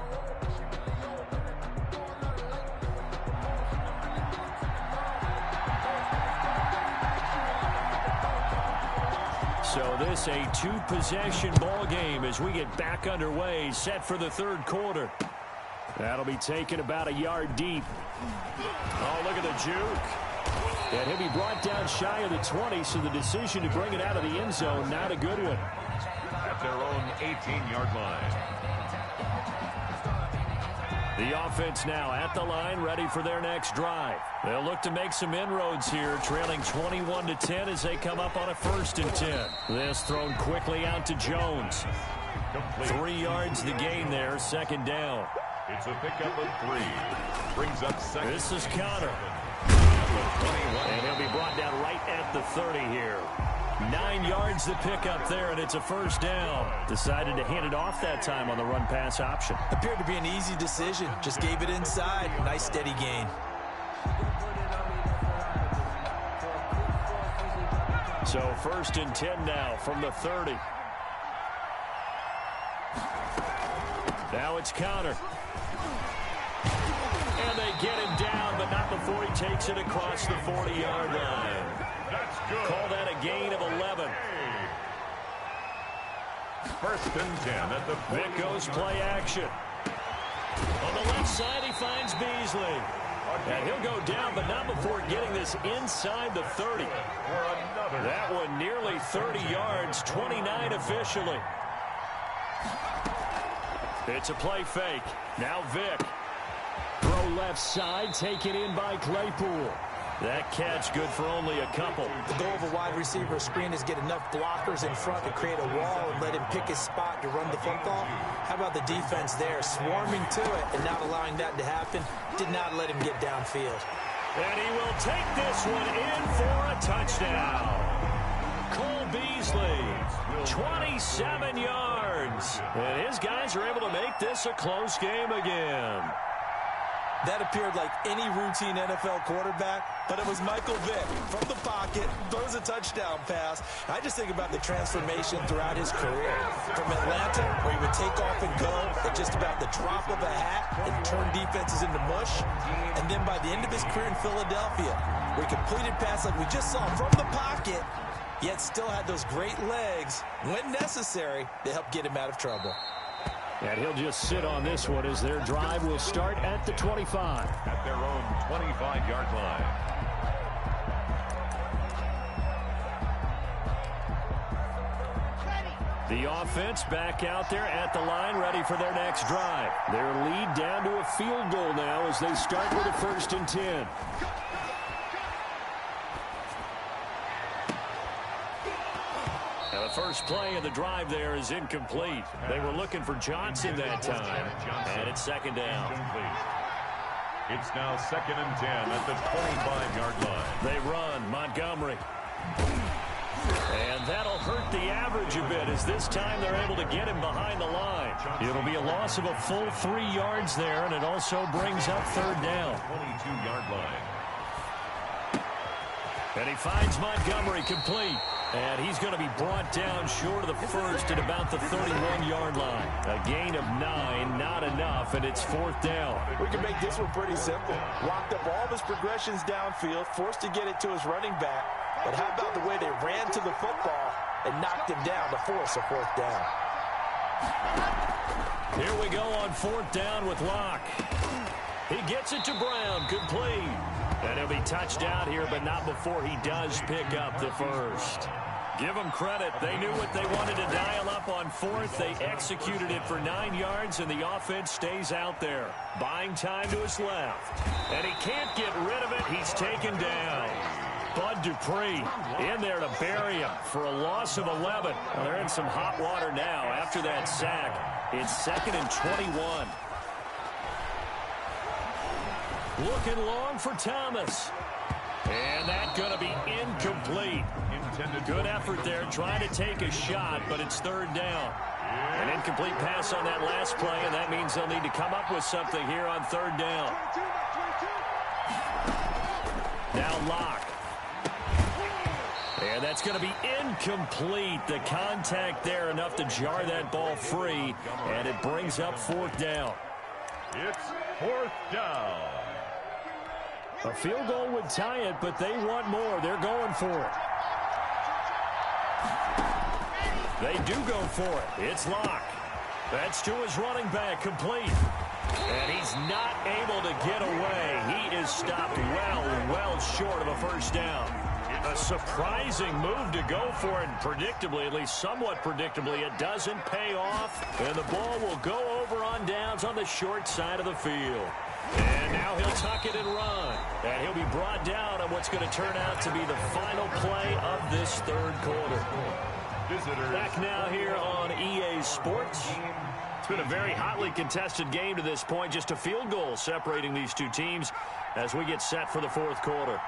So this a two-possession ball game as we get back underway, set for the third quarter. That'll be taken about a yard deep. Oh, look at the juke. And he'll be brought down shy of the 20, so the decision to bring it out of the end zone, not a good one. At their own 18-yard line. The offense now at the line, ready for their next drive. They'll look to make some inroads here, trailing 21-10 as they come up on a 1st and 10. This thrown quickly out to Jones. Complete. 3 yards the gain there, 2nd down. It's a pickup of 3. Brings up 2nd. This is Connor. And he'll be brought down right at the 30 here. 9 yards to pick up there, and it's a 1st down. Decided to hand it off that time on the run-pass option. Appeared to be an easy decision. Just gave it inside. Nice steady gain. So 1st and 10 now from the 30. Now it's Connor. And they get him down, but not before he takes it across the 40-yard line. That's good. Call that a gain of 11. 1st and 10 at the Vic goes play action. On the left side, he finds Beasley. And he'll go down, but not before getting this inside the 30. That one nearly 30 yards, 29 officially. It's a play fake. Now Vic. Throw left side, taken in by Claypool. That catch good for only a couple. The goal of a wide receiver screen is get enough blockers in front to create a wall and let him pick his spot to run the football. How about the defense there, swarming to it and not allowing that to happen? Did not let him get downfield. And he will take this one in for a touchdown. Cole Beasley, 27 yards. And his guys are able to make this a close game again. That appeared like any routine NFL quarterback, but it was Michael Vick from the pocket, throws a touchdown pass. I just think about the transformation throughout his career. From Atlanta, where he would take off and go at just about the drop of a hat and turn defenses into mush. And then by the end of his career in Philadelphia, where he completed passes like we just saw from the pocket, yet still had those great legs, when necessary, to help get him out of trouble. And he'll just sit on this one as their drive will start at the 25. At their own 25-yard line. The offense back out there at the line, ready for their next drive. Their lead down to a field goal now as they start with a 1st and 10. First play of the drive there is incomplete. They were looking for Johnson that time, and it's 2nd down. It's now 2nd and 10 at the 25-yard line. They run Montgomery. And that'll hurt the average a bit as this time they're able to get him behind the line. It'll be a loss of a full 3 yards there, and it also brings up 3rd down. 22-yard line. And he finds Montgomery complete. And he's going to be brought down short of the 1st at about the 31-yard line. A gain of 9, not enough, and it's 4th down. We can make this one pretty simple. Locked up all of his progressions downfield, forced to get it to his running back. But how about the way they ran to the football and knocked him down to force a 4th down? Here we go on 4th down with Locke. He gets it to Brown, complete. And he'll be touched out here, but not before he does pick up the 1st. Give them credit. They knew what they wanted to dial up on 4th. They executed it for 9 yards, and the offense stays out there. Buying time to his left. And he can't get rid of it. He's taken down. Bud Dupree in there to bury him for a loss of 11. Well, they're in some hot water now after that sack. It's 2nd and 21. Looking long for Thomas. And that's going to be incomplete. Good effort there, trying to take a shot, but it's third down. An incomplete pass on that last play, and that means they'll need to come up with something here on third down. Now Locke. And that's going to be incomplete. The contact there enough to jar that ball free, and it brings up fourth down. It's fourth down. A field goal would tie it, but they want more. They're going for it. They do go for it. It's Locke. That's to his running back, complete. And he's not able to get away. He is stopped well short of a first down. A surprising move to go for it, and predictably, at least somewhat predictably, it doesn't pay off, and the ball will go over on downs on the short side of the field. And now he'll tuck it and run, and he'll be brought down on what's going to turn out to be the final play of this third quarter. Back now here on EA Sports. It's been a very hotly contested game to this point, just a field goal separating these two teams as we get set for the fourth quarter.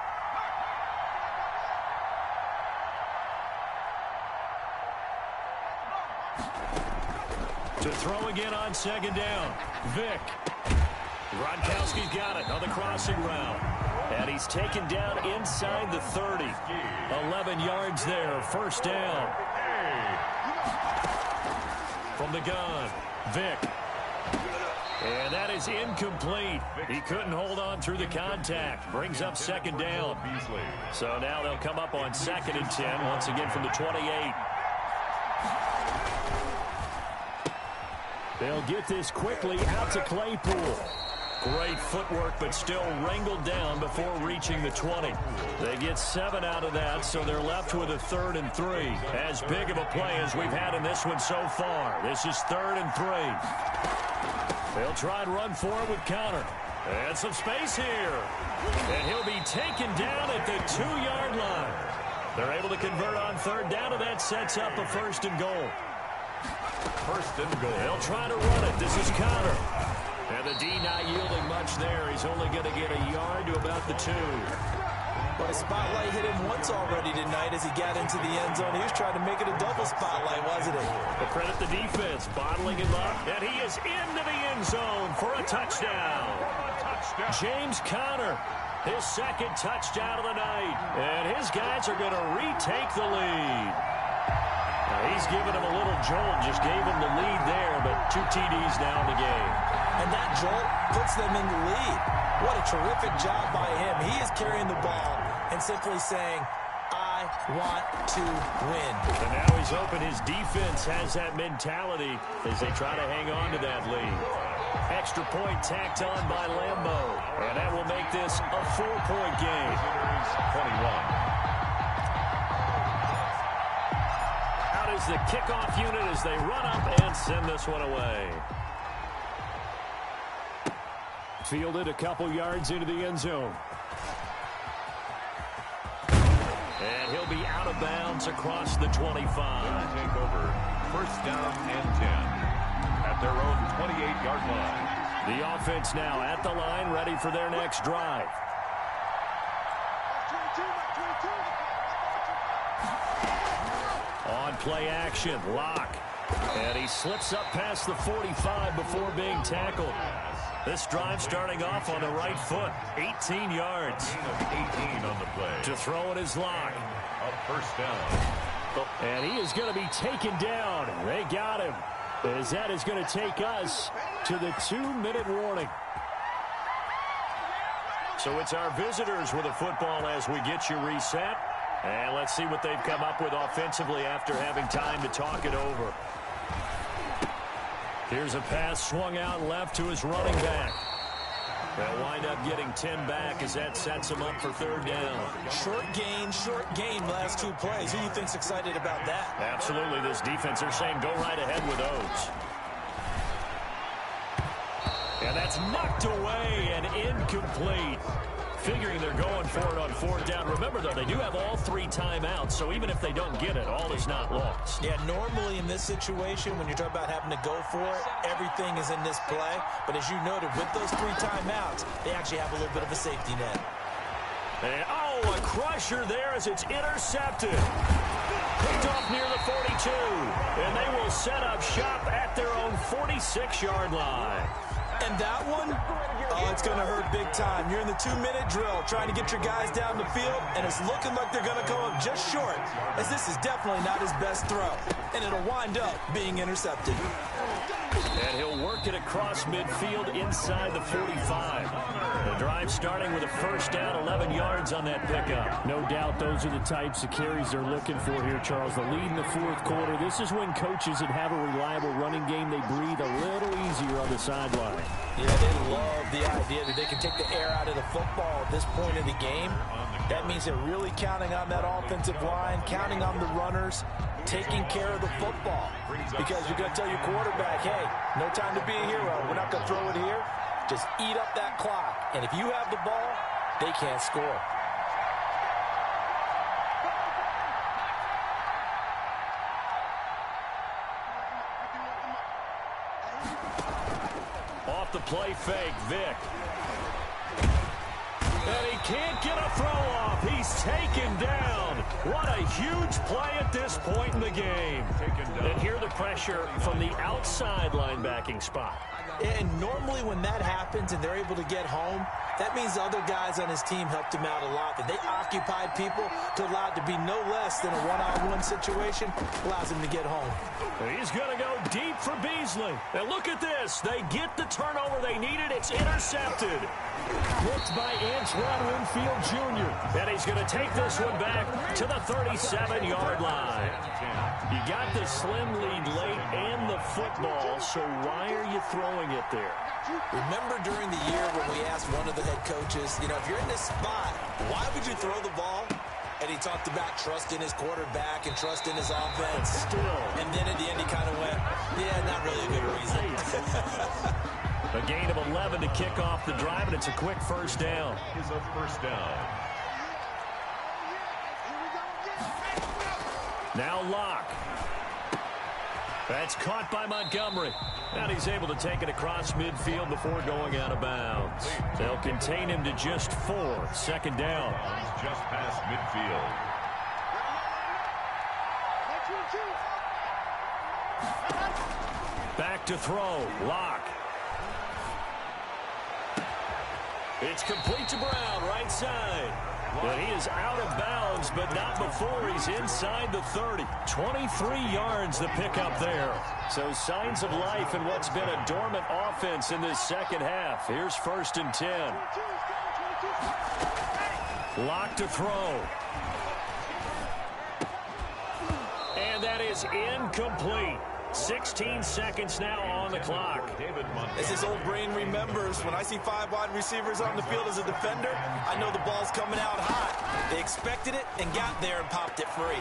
To throw again on second down. Vick. Gronkowski's got it on the crossing route. And he's taken down inside the 30. 11 yards there. First down. From the gun. Vick. And that is incomplete. He couldn't hold on through the contact. Brings up second down. So now they'll come up on 2nd and 10 once again from the 28. They'll get this quickly out to Claypool. Great footwork, but still wrangled down before reaching the 20. They get 7 out of that, so they're left with a 3rd and 3. As big of a play as we've had in this one so far. This is 3rd and 3. They'll try and run for it with Connor. And some space here. And he'll be taken down at the 2-yard line. They're able to convert on third down, and that sets up a 1st and goal. 1st and goal. They'll try to run it. This is Connor. And the D not yielding much there. He's only going to get a yard to about the 2. But a spotlight hit him once already tonight as he got into the end zone. He was trying to make it a double spotlight, wasn't he? But credit the defense, bottling him up. And he is into the end zone for a touchdown. James Conner, his 2nd touchdown of the night. And his guys are going to retake the lead. He's given him a little jolt, just gave him the lead there, but 2 TDs now in the game. And that jolt puts them in the lead. What a terrific job by him. He is carrying the ball and simply saying, I want to win. And now he's hoping his defense has that mentality as they try to hang on to that lead. Extra point tacked on by Lambo. And that will make this a 4-point game. 21. Is the kickoff unit as they run up and send this one away. Fielded a couple yards into the end zone. And he'll be out of bounds across the 25. Take over 1st down and 10 at their own 28-yard line. The offense now at the line, ready for their next drive. On play action, Locke. And he slips up past the 45 before being tackled. This drive starting off on the right foot. 18 yards. 18 on the play. To throw it is Locke. A 1st down. And he is going to be taken down. They got him. As that is going to take us to the 2-minute warning. So it's our visitors with a football as we get you reset. And let's see what they've come up with offensively after having time to talk it over. Here's a pass swung out left to his running back. They'll wind up getting 10 back as that sets them up for third down. Short gain last 2 plays. Who do you think's excited about that? Absolutely, this defense, they're saying go right ahead with those. And that's knocked away and incomplete. Figuring they're going for it on fourth down. Remember, though, they do have all 3 timeouts, so even if they don't get it, all is not lost. Yeah, normally in this situation, when you're talking about having to go for it, everything is in this play. But as you noted, with those 3 timeouts, they actually have a little bit of a safety net. And, oh, a crusher there as it's intercepted. Picked off near the 42, and they will set up shop at their own 46-yard line. And that one, oh, it's going to hurt big time. You're in the 2-minute drill trying to get your guys down the field, and it's looking like they're going to come up just short, as this is definitely not his best throw, and it'll wind up being intercepted. And he'll work it across midfield inside the 45. The drive starting with a first down, 11 yards on that pickup. No doubt those are the types of carries they're looking for here, Charles. The lead in the fourth quarter. This is when coaches that have a reliable running game, they breathe a little easier on the sideline. Yeah, they love the idea that they can take the air out of the football at this point in the game. That means they're really counting on that offensive line, counting on the runners, taking care of the football. Because you're going to tell your quarterback, hey, no time to be a hero. We're not going to throw it here. Just eat up that clock. And if you have the ball, they can't score. Off the play fake, Vic. And he can't get a throw off. He's taken down. What a huge play at this point in the game. And here the pressure from the outside linebacking spot. And normally when that happens and they're able to get home, that means the other guys on his team helped him out a lot. That they occupied people to allow it to be no less than a one-on-one situation, allows him to get home. He's going to go deep for Beasley. And look at this. They get the turnover they needed. It's intercepted. Blocked by Antoine Winfield Jr. And he's going to take this one back to the 37-yard line. You got the slim lead late and the football, so why are you throwing it there? Remember during the year when we asked one of the head coaches, you know, if you're in this spot, why would you throw the ball? And he talked about trust in his quarterback and trust in his offense. Still. And then at the end he kind of went, yeah, not really a good reason. A gain of 11 to kick off the drive, and it's a quick first down. Is a first down. Now Locke. That's caught by Montgomery. And he's able to take it across midfield before going out of bounds. They'll contain him to just 4. Second down. He's just past midfield. Back to throw. Locke. It's complete to Brown, right side. But he is out of bounds, but not before he's inside the 30. 23 yards to pick up there. So signs of life in what's been a dormant offense in this second half. Here's 1st and 10. Lock to throw. And that is incomplete. 16 seconds now on the clock. As his old brain remembers, when I see 5 wide receivers on the field as a defender, I know the ball's coming out hot. They expected it and got there and popped it free.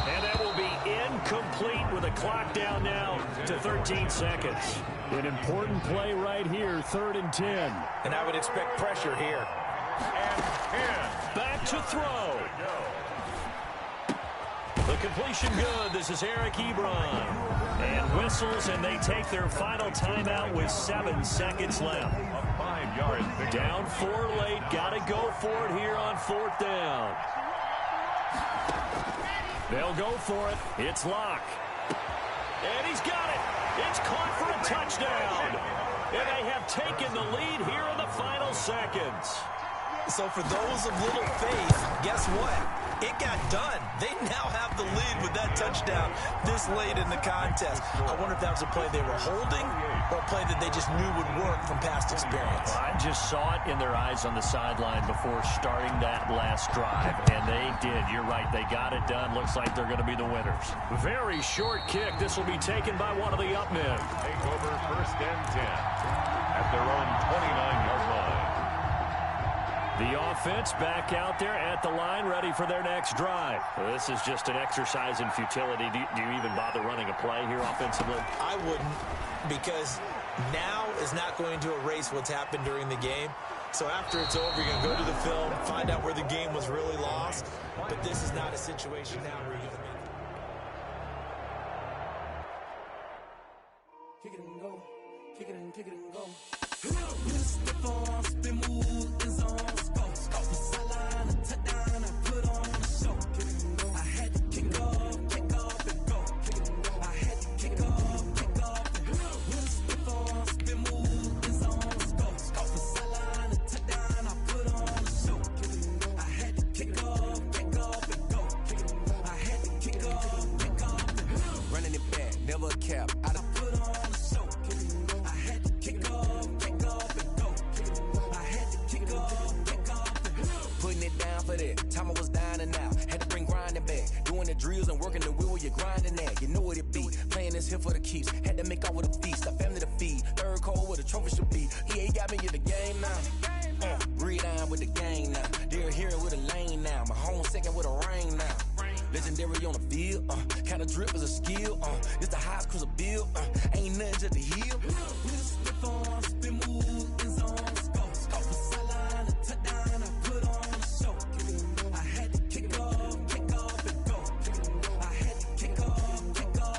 And that will be incomplete with a clock down now to 13 seconds. An important play right here, 3rd and 10. And I would expect pressure here. And back to throw. The completion good. This is Eric Ebron. And whistles, and they take their final timeout with 7 seconds left. a 5-yard pickup. Down 4 late. Got to go for it here on 4th down. They'll go for it. It's Locke. And he's got it. It's caught for a touchdown. And they have taken the lead here in the final seconds. So for those of little faith, guess what? It got done. They now have the lead with that touchdown this late in the contest. I wonder if that was a play they were holding or a play that they just knew would work from past experience. I just saw it in their eyes on the sideline before starting that last drive, and they did. You're right. They got it done. Looks like they're going to be the winners. Very short kick. This will be taken by one of the up men. Take over 1st and 10 at their own 29-yard line. The offense back out there at the line, ready for their next drive. Well, this is just an exercise in futility. Do you even bother running a play here offensively? I wouldn't, because now is not going to erase what's happened during the game. So after it's over, you're going to go to the film, find out where the game was really lost. But this is not a situation now where you're going to make it. Kick it and go. Kick it and go. Mr. Spin move is on. Sideline, touchdown. Running it back, never a cap. I put on a show. I had to kick off and go. I had to kick off and go. Putting it down for that. Time I was down and out. Had to bring grinding back. Doing the drills and working the wheel where you're grinding at. You know what it be. Playing this here for the keeps. Had to make off with a feast. A family to feed. Third cold where the trophy should be. EA got me in the game now. Read on with the game now. They're here with a lane now. My home second with a rain now. Legendary on the field, kinda drip is a skill, it's the highest cruiser bill, ain't nothing just the heel. We'll slip on, spin move, in zone, scope for sideline, a touchdown, I put on a show. I had to kick off and go. I had to kick off and go.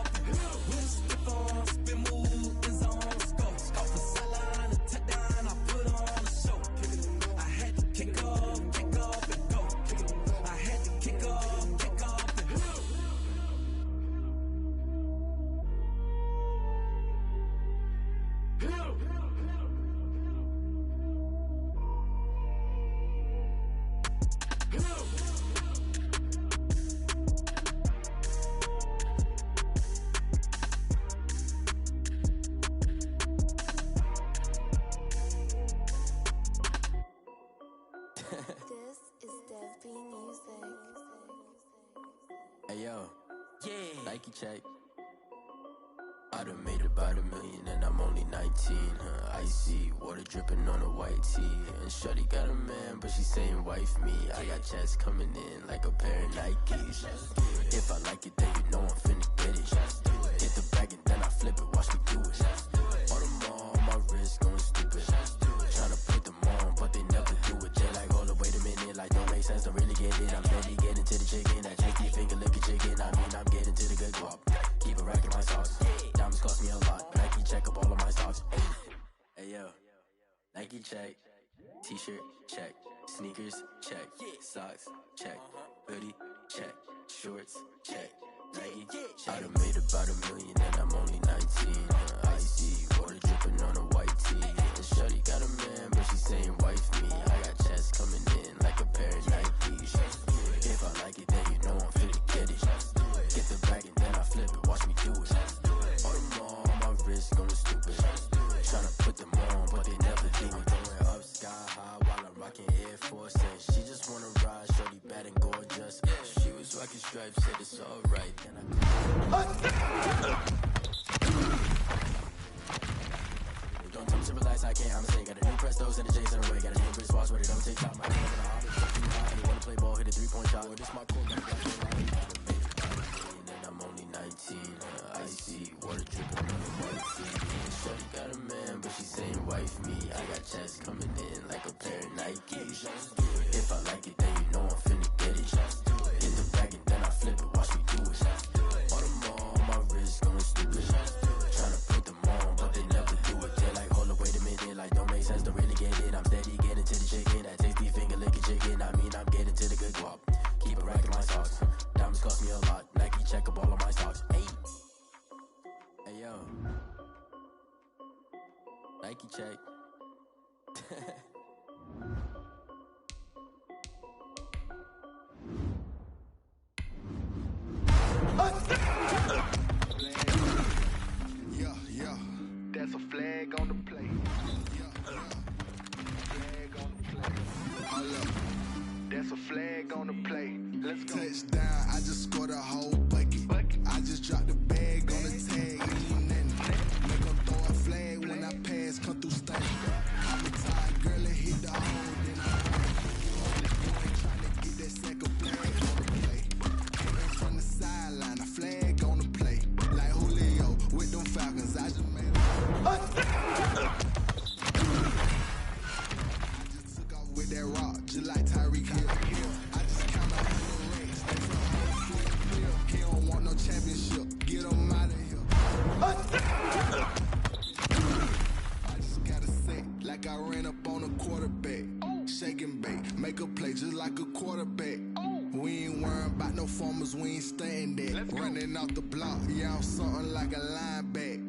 We'll slip on, spin move, in zone, scope for sideline, a touchdown, I put on a show. I had to kick off and go. I had to kick off. This is Dev B Music. Hey yo, yeah, Nike check. I done made about $1 million and I'm only 19. Icy water dripping on a white tee. And shorty got a man, but she saying wife me. I got checks coming in like a pair of Nikes. If I like it, then you know I'm finna get it. Get the bag and then I flip it, watch me do it. All them all on my wrist going stupid. Tryna put them on, but they never do it. They like, hold up, wait a minute, like don't make sense, don't really get it. I'm steady getting to the chicken, that tasty finger licking chicken. I mean, I'm getting to the good guap. Keep it racking my sauce. Diamonds cost me a lot. Nike check up all of my stocks. Hey yo, Nike check. T-shirt check. Sneakers check. Socks check. Hoodie check. Shorts check. Nike check. I done made about $1 million and I'm only 19. Icy water dripping on a white tee. And shorty got a man, but she saying wife me. I got checks coming in like a pair of Nikes. If I like it, then you know I'm finna get it. Get the bag and then I flip it, watch me do it. All them all on my wrist going stupid. Tryna put them on, but they never do it. Going up sky high while I'm rocking Air Force. And she just wanna ride, shorty bad and gorgeous. She was rocking stripes, said it's alright. Then don't tell me to relax, I can't, I'm saying. Got a new Prestos and a J's in the way. Got a new wristwatch where they don't take time. My hands in the hobby, they wanna play ball, hit a 3-point shot. Well, this my quarterback, got no line. And I'm only 19. Icy water dripping on the white tee. Shorty got a man, but she saying wife me. I got checks coming in like a pair of Nikes. If I like it, then you know I'm finna get it. Get the bag and then I flip it, watch me do it. All them all on my wrist going stupid. Tryna put them on, but they never do it. They're like, hold up, wait a minute, like don't make sense, don't really get it. I'm steady getting to the chicken, that tasty finger licking chicken. I mean, I'm getting to the good guap. Keep it racking my sauce. Diamonds cost me a lot. Nike check up all of my stocks. Hey yo, Nike check. Yeah, that's a flag on the play. Flag on the play. Hold up, that's a flag on the play. Let's go. Touchdown, I just scored a whole bucket. I just dropped the bag on the tag, ain't nothing. Make them throw a flag when I pass, come through stank. I'm a tired girl and hit the hole, then I ain't trying to get that second flag on the play. Came from the sideline, a flag on the play. Like Julio with them Falcons, I just made a I just took off with that rock, just like Tyreek Hill. I just count 100 rings, that's a whole flip. He don't want no championship, get him out of here. I just gotta say, like I ran up on a quarterback. Shake and bake, make a play just like a quarterback. We ain't worrying about no formers, we ain't staying there. Running off the block, yeah, I'm something like a lineback.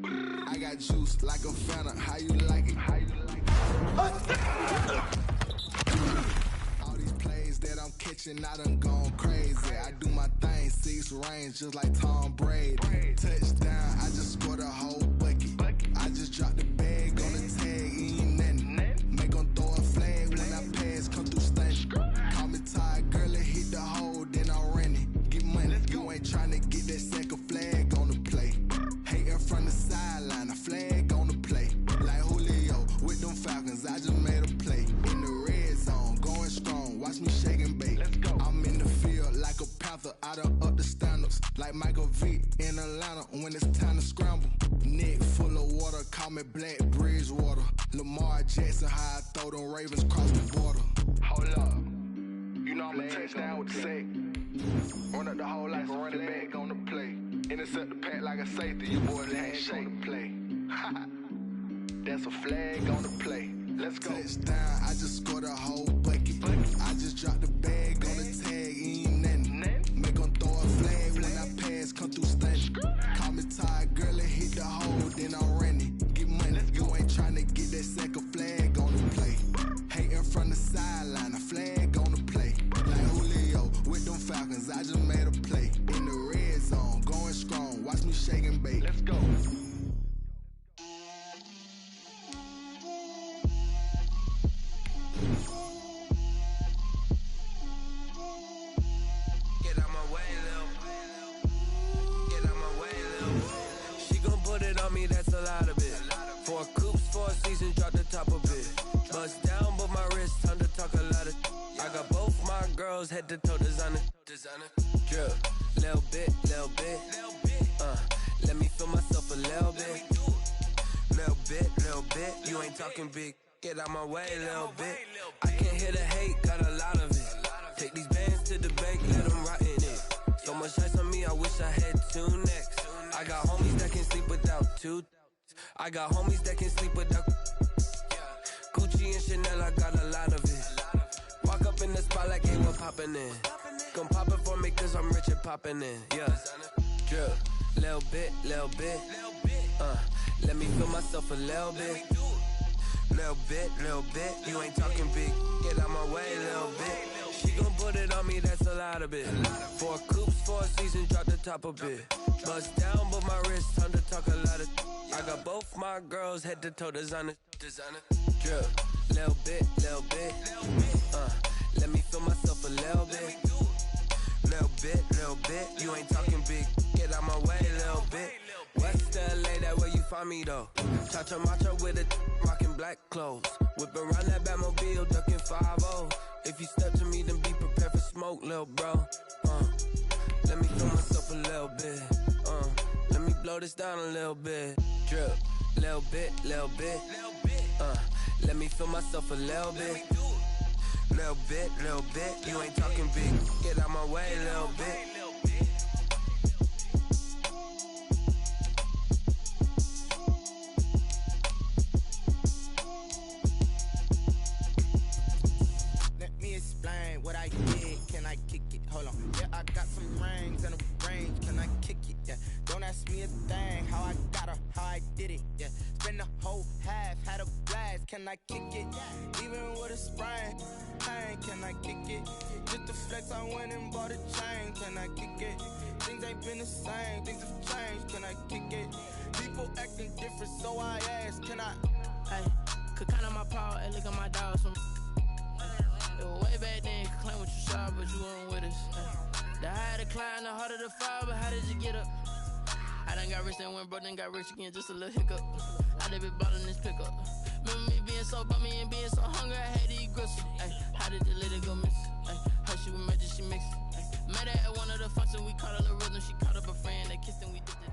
I got juice like a Fanta, how you like it? How you like it? All these plays that I'm catching, I done gone crazy. I do my thing, 6 range, just like Tom Brady. Touchdown, I just scored a whole bucket. I just dropped the bag on the tag, ain't nothing. Make 'em throw a flag when I pass, come through stunning. Call me tired, girl, and hit the hole, then I'm running. Get money, you ain't tryna get that second flag on the play. Hating from the sideline, a flag on the play. Like Julio with them Falcons, I just made a play. In the red zone, going strong, watch me shake and bake. I'm in the field like a panther, I done up the standards. Like Michael Vick in Atlanta when it's time to scramble. Neck full of water, call me Black Bridgewater. Lamar Jackson, how I throw them Ravens cross the border. Hold up, you know I'm a touchdown with the sack. Run up the whole like a running back on the play. Intercept the pack like a safety, your boy handshake on the play. That's a flag on the play. Let's go. Touchdown, I just scored a whole bucket. I just dropped the bag on the tag, ain't nothing. Make 'em throw a flag when I pass, come through stunning. Call me tired, girl, and hit the hole, then I'm running. Get money, you ain't tryna get that second flag on the play. Hating from the sideline, a flag on the play. Like Julio with them Falcons, I just made a play. In the red zone, going strong, watch me shake and bake. Let's go. Get out my way, Lil. Get out my way, Lil. She gon' put it on me, that's a lot of it. 4 coops, 4 seasons, drop the top of it. Bust down, but my wrist, time to talk a lot of. I got both my girls, head to toe designer. Drip, little bit. Let me feel myself a little bit. Little bit. You ain't talking big. Get out my way, little bit. I can't hear the hate, got a lot of it. Take these bands to the bank, let them rot in it. So much ice on me, I wish I had 2 necks. I got homies that can sleep without 2. I got homies that can sleep without Gucci and Chanel, I got a lot of it. Walk up in the spot like, hey, what poppin' in? Come pop it for me, cause I'm rich and poppin' in. Yeah, drip, little bit. Let me feel myself a little bit. Little bit. You ain't talking big. Get out my way, little bit. She gon' put it on me, that's a lot of it. 4 coops, 4 seasons, drop the top a bit. Bust down, but my wrist, time to talk a lot of. I got both my girls, head to toe designer. Drip, little bit. Let me feel myself a little bit. Little bit. You ain't talking big. Get out my way, little bit. West LA, that where you find me though. Cha-cha matcha with a rockin' black clothes. Whip around that Batmobile, ducking 5-0. If you step to me, then be prepared for smoke, lil' bro. Let me feel myself a little bit. Let me blow this down a little bit. Drip, little bit. Let me feel myself a little bit. Little bit. You ain't talking big. Get out my way, little bit. Explain what I did, can I kick it? Hold on, yeah, I got some rings and a range, can I kick it? Yeah, don't ask me a thing, how I got her, how I did it. Yeah, spend the whole half, had a blast, can I kick it? Even with a sprain, can I kick it? Just to flex, I went and bought a chain, can I kick it? Things ain't been the same, things have changed, can I kick it? People acting different, so I asked, can I? Hey, could count on my power, and look at my dogs from. Way back then, could claim what you saw, but you weren't with us. The higher the climb, the harder the fall, but how did you get up? I done got rich and went broke, then got rich again, just a little hiccup. I done been ballin' this pickup. Remember me being so bummy and being so hungry, I had to eat gristle. How did the lady go miss? Her she was magic, she mixed. Met her at one of the functions, we caught her the rhythm, she caught up a friend, they kissed and we dipped it.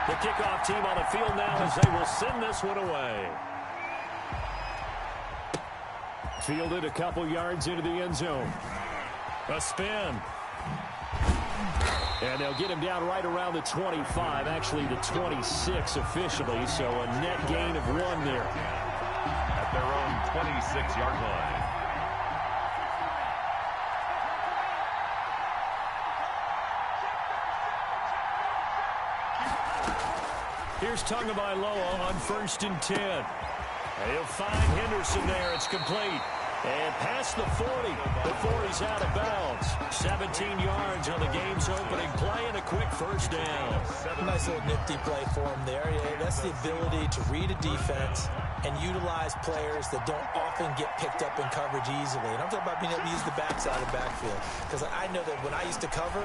The kickoff team on the field now as they will send this one away. Fielded a couple yards into the end zone. A spin. And they'll get him down right around the 25, actually the 26 officially, so a net gain of 1 there. At their own 26-yard line. Here's Tagovailoa on 1st and 10. He'll find Henderson there. It's complete. And past the 40 before he's out of bounds. 17 yards on the game's opening play and a quick first down. Nice little nifty play for him there. Yeah, that's the ability to read a defense and utilize players that don't often get picked up in coverage easily. And I'm talking about being able to use the backside of the backfield. Because I know that when I used to cover,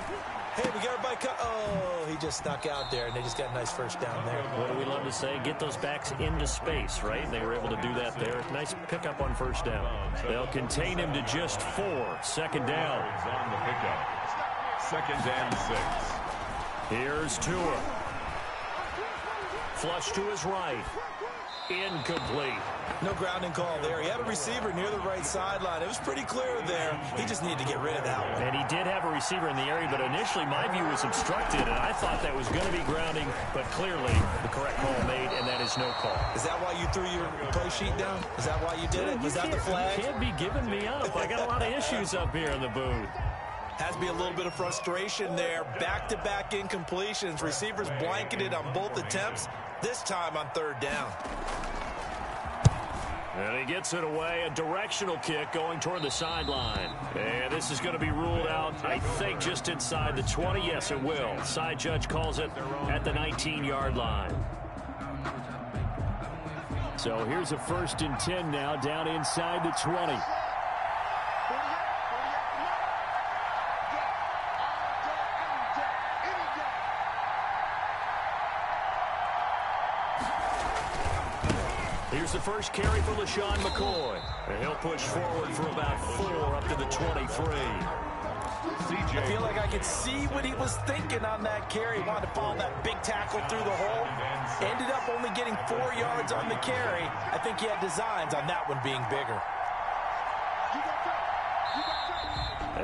hey, we got everybody oh, he just snuck out there, and they just got a nice first down there. What do we love to say? Get those backs into space, right? They were able to do that there. Nice pickup on first down. They'll contain him to just 4. 2nd down. On the pickup. 2nd and 6. Here's Tua. Flush to his right. Incomplete. No grounding call there. He had a receiver near the right sideline. It was pretty clear there. He just needed to get rid of that one. And he did have a receiver in the area, but initially my view was obstructed, and I thought that was going to be grounding, but clearly the correct call made, and that is no call. Is that why you threw your play sheet down? Is that why you did it? Was that the flag? You can't be giving me up. I got a lot of issues up here in the booth. Has to be a little bit of frustration there. Back-to-back incompletions. Receivers blanketed on both attempts, this time on 3rd down. And he gets it away. A directional kick going toward the sideline. And this is going to be ruled out, I think, just inside the 20. Yes, it will. Side judge calls it at the 19-yard line. So here's a 1st and 10 now, down inside the 20. Here's the first carry for LaShawn McCoy. And he'll push forward for about 4 up to the 23. I feel like I could see what he was thinking on that carry. He wanted to follow that big tackle through the hole. Ended up only getting 4 yards on the carry. I think he had designs on that one being bigger.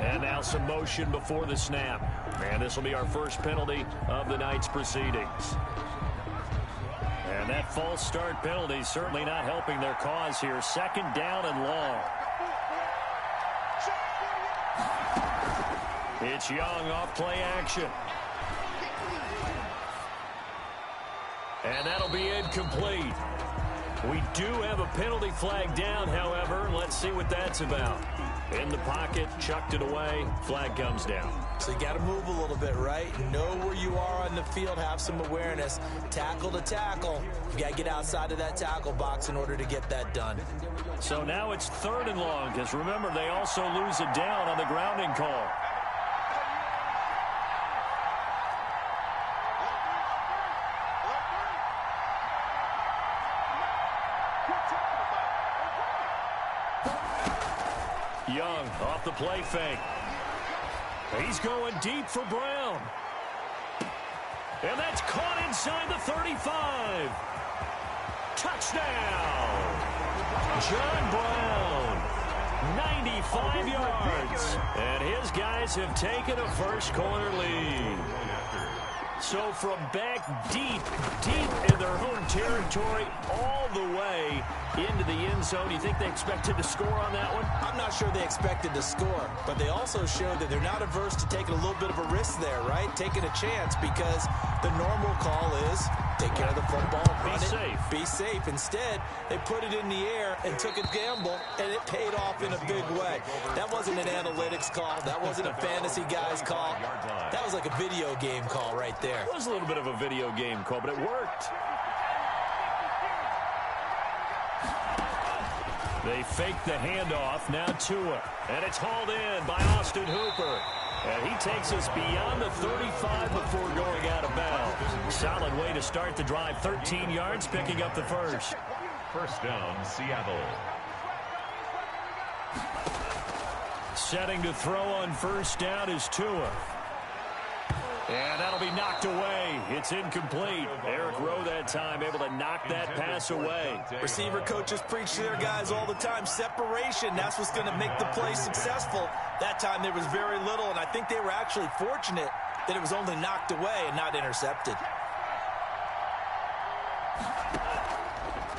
And now some motion before the snap. And this will be our first penalty of the night's proceedings. And that false start penalty certainly not helping their cause here. 2nd down and long. It's Young off play action. And that'll be incomplete. We do have a penalty flag down, however. Let's see what that's about. In the pocket, chucked it away, flag comes down. So you got to move a little bit, right? Know where you are on the field, have some awareness. Tackle to tackle. You got to get outside of that tackle box in order to get that done. So now it's 3rd and long, because remember, they also lose it down on the grounding call. Young off the play fake. He's going deep for Brown. And that's caught inside the 35. Touchdown. John Brown. 95 yards. And his guys have taken a first quarter lead. So from back deep in their home territory, all the way into the end zone, do you think they expected to score on that one? I'm not sure they expected to score, but they also showed that they're not averse to taking a little bit of a risk there, right? Taking a chance, because the normal call is take care of the football, run it, be safe. Instead, they put it in the air and took a gamble, and it paid off in a big way. That wasn't an analytics call. That wasn't a fantasy guy's call. That was like a video game call right there. It was a little bit of a video game call, but it worked. They fake the handoff. Now Tua. And it's hauled in by Austin Hooper. And he takes us beyond the 35 before going out of bounds. Solid way to start the drive. 13 yards, picking up the first. First down, Seattle. Setting to throw on first down is Tua. And that'll be knocked away It's incomplete. Eric Rowe that time able to knock that pass away. Receiver coaches preach to their guys all the time. Separation, that's what's going to make the play successful. That time there was very little, and I think they were actually fortunate that it was only knocked away and not intercepted.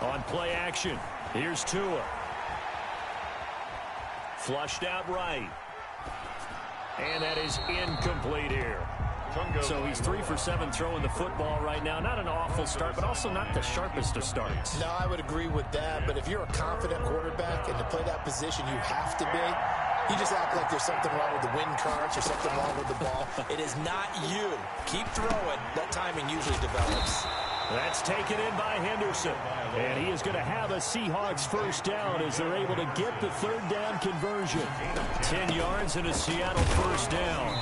On play action, here's Tua. Flushed out right. And that is incomplete here. So he's 3 for 7 throwing the football right now. Not an awful start, but also not the sharpest of starts. No, I would agree with that. But if you're a confident quarterback and to play that position, you have to be. You just act like there's something wrong with the wind currents or something wrong with the ball. It is not you. Keep throwing. That timing usually develops. That's taken in by Henderson. And he is going to have a Seahawks first down as they're able to get the third down conversion. 10 yards and a Seattle first down.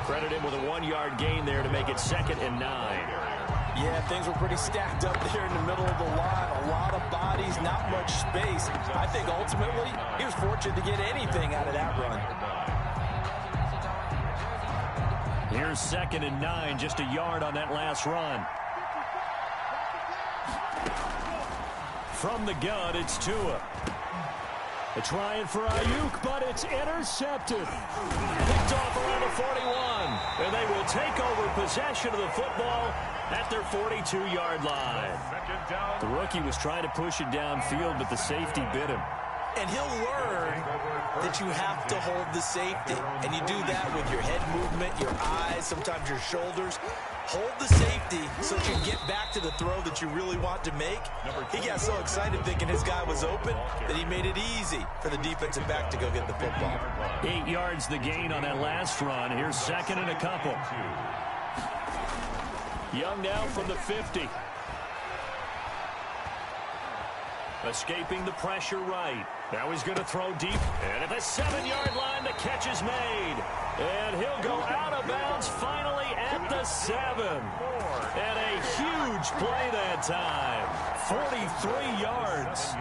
Credit him with a 1-yard gain there to make it 2nd and 9. Yeah, things were pretty stacked up there in the middle of the line. A lot of bodies, not much space. I think ultimately he was fortunate to get anything out of that run. Here's 2nd and 9, just a yard on that last run. From the gun, it's Tua. They're trying for Ayuk, but it's intercepted. Picked off around the 41. And they will take over possession of the football at their 42-yard line. The rookie was trying to push it downfield, but the safety bit him. And he'll learn that you have to hold the safety. And you do that with your head movement, your eyes, sometimes your shoulders. Hold the safety so that you can get back to the throw that you really want to make. He got so excited thinking his guy was open that he made it easy for the defensive back to go get the football. 8 yards the gain on that last run. Here's 2nd and a couple. Young now from the 50. Escaping the pressure right. Now he's going to throw deep. And at the 7-yard line, the catch is made. And he'll go out of bounds finally at the 7. And a huge play that time. 43 yards.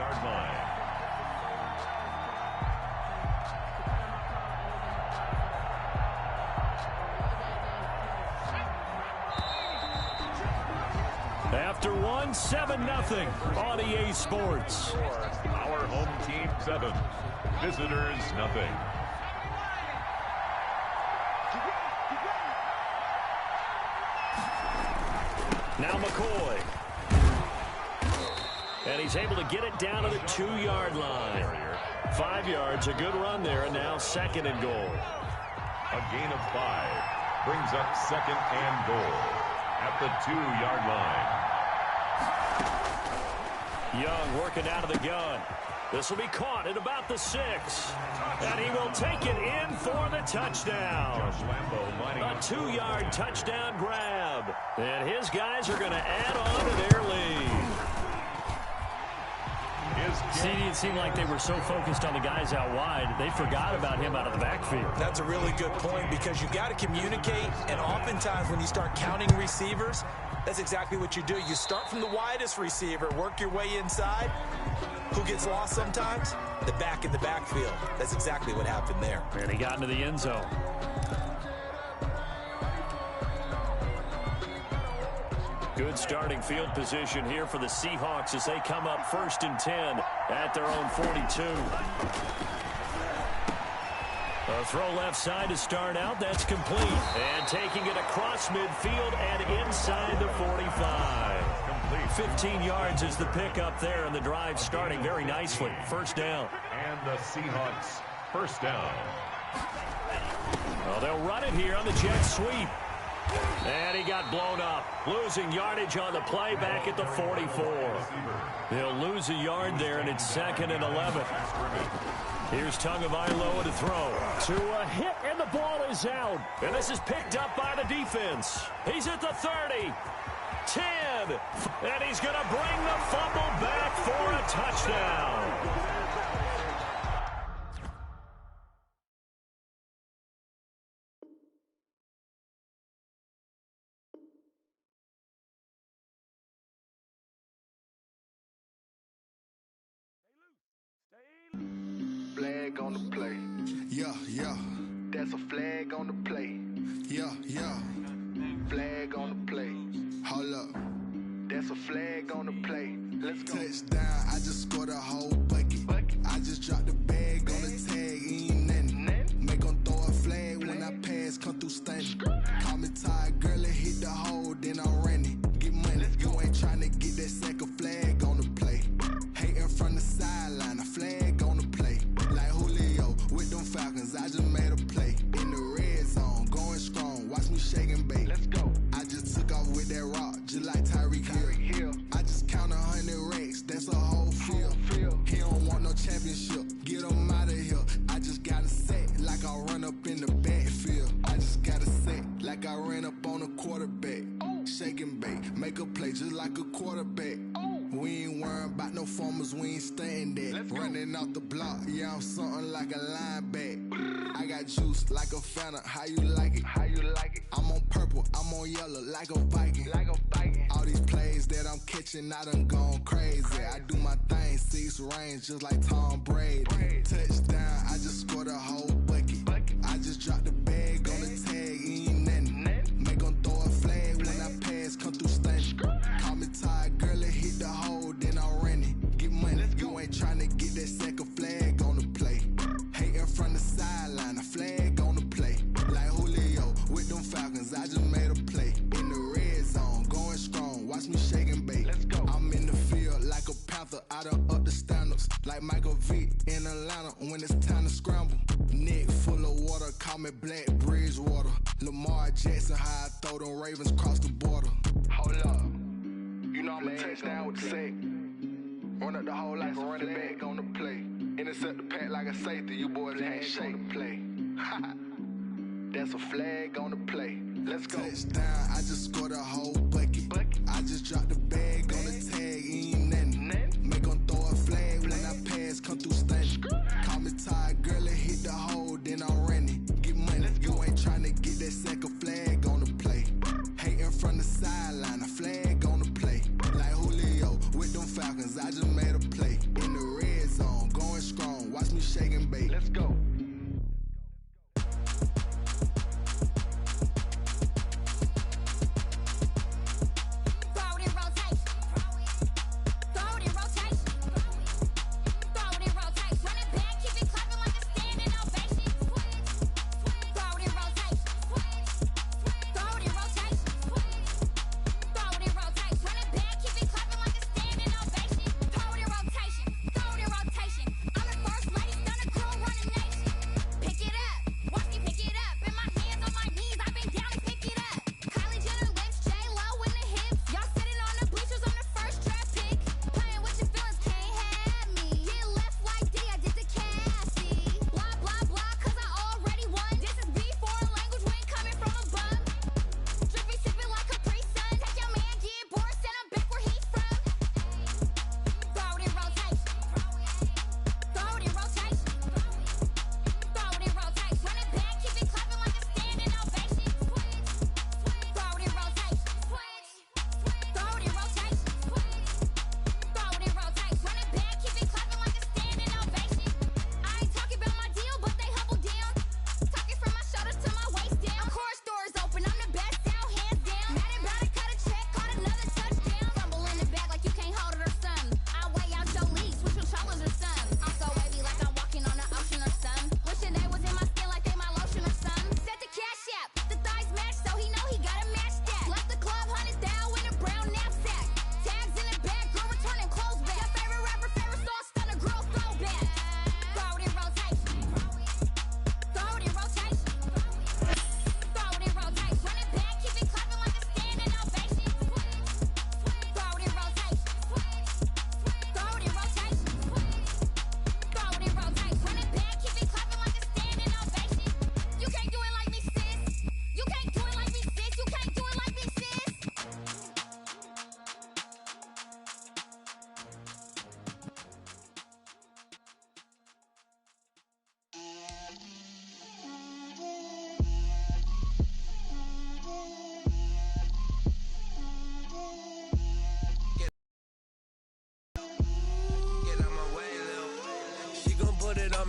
After 7-0 on EA Sports. Our home team 7, visitors nothing. Now McCoy. And he's able to get it down to the 2-yard line. 5 yards, a good run there, and now 2nd and goal. A gain of 5 brings up 2nd and goal at the 2-yard line. Young working out of the gun. This will be caught at about the 6. And he will take it in for the touchdown. A 2-yard touchdown grab. And his guys are going to add on to their lead. See, it seemed like they were so focused on the guys out wide, they forgot about him out of the backfield. That's a really good point because you got to communicate, and oftentimes when you start counting receivers, that's exactly what you do. You start from the widest receiver, work your way inside. Who gets lost sometimes? The back in the backfield. That's exactly what happened there. And he got into the end zone. Good starting field position here for the Seahawks as they come up 1st and 10 at their own 42. A throw left side to start out. That's complete. And taking it across midfield and inside the 45. 15 yards is the pickup there, and the drive starting very nicely. First down. And the Seahawks first down. Well, they'll run it here on the jet sweep. And he got blown up. Losing yardage on the play back at the 44. They'll lose a yard there, and it's 2nd and 11. Here's Tagovailoa to throw. To a hit, and the ball is out. And this is picked up by the defense. He's at the 30. 10. And he's going to bring the fumble back for a touchdown. Flag on the play. Yeah, yeah. That's a flag on the play. Yeah, yeah. Flag then I'm running. Get money, you ain't tryna get that second flag on the play. Hating from the sideline, a flag on the play. Like Julio with them Falcons, I just made a play. In the red zone, going strong, watch me shake and bake. Let's go. I just took off with that rock, just like Tyreek Hill. I just count 100 racks, that's a whole field. He don't want no championship, get him out of here. I just got a set, like I run up in the backfield. I just got a set, like I ran up on a quarterback. Shake and bake, make a play just like a quarterback. We ain't worrying about no formers, we ain't staying there. Running off the block, yeah, I'm something like a linebacker. I got juice like a Fanta, how you like it? How you like it? I'm on purple, I'm on yellow, like a Viking. Like a Viking. All these plays that I'm catching, I done gone crazy. I do my thing, 6 range, just like Tom Brady. Touchdown, I just scored a whole bucket. I just dropped the bag on the tag, ain't nothing. Make 'em throw a flag when I pass, come through stunning. Call me tired, girl, it hit the hole, then I'm running. Get money, you ain't tryna get that second flag on the play. Hating from the sideline, a flag on the play. Like Julio with them Falcons, I just made a play. In the red zone, going strong, watch me shake and bake. Let's go. I'm in the field like a Panther, I done up the standards. Like Michael Vick in Atlanta when it's time to scramble. Neck full of water, call me Black Bridgewater. Lamar Jackson, how I throw them Ravens cross the border. Hold up, you know I'm a touchdown with the sack. Run up the hole like a running back on the play. Intercept the pack like a safety, you boys can't shake the play. That's a flag on the play. Let's go. Touchdown, I just scored a whole bucket. I just dropped the bag on the tag, ain't nothing. Make 'em throw a flag when I pass, come through stunning. Call me tired, girl, it hit the hole, then I'm running. Get money, you ain't tryna get that second flag on the play. Hating from the sideline, a flag on the play. Like Julio with them Falcons, I just made a play. In the red zone, going strong, watch me shake and bake. Let's go.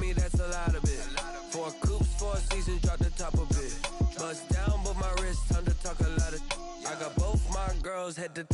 me, that's a lot of it. 4 coops, 4 seasons, drop the top of it. Bust down, but my wrist, time to talk a lot of. I got both my girls head to toe.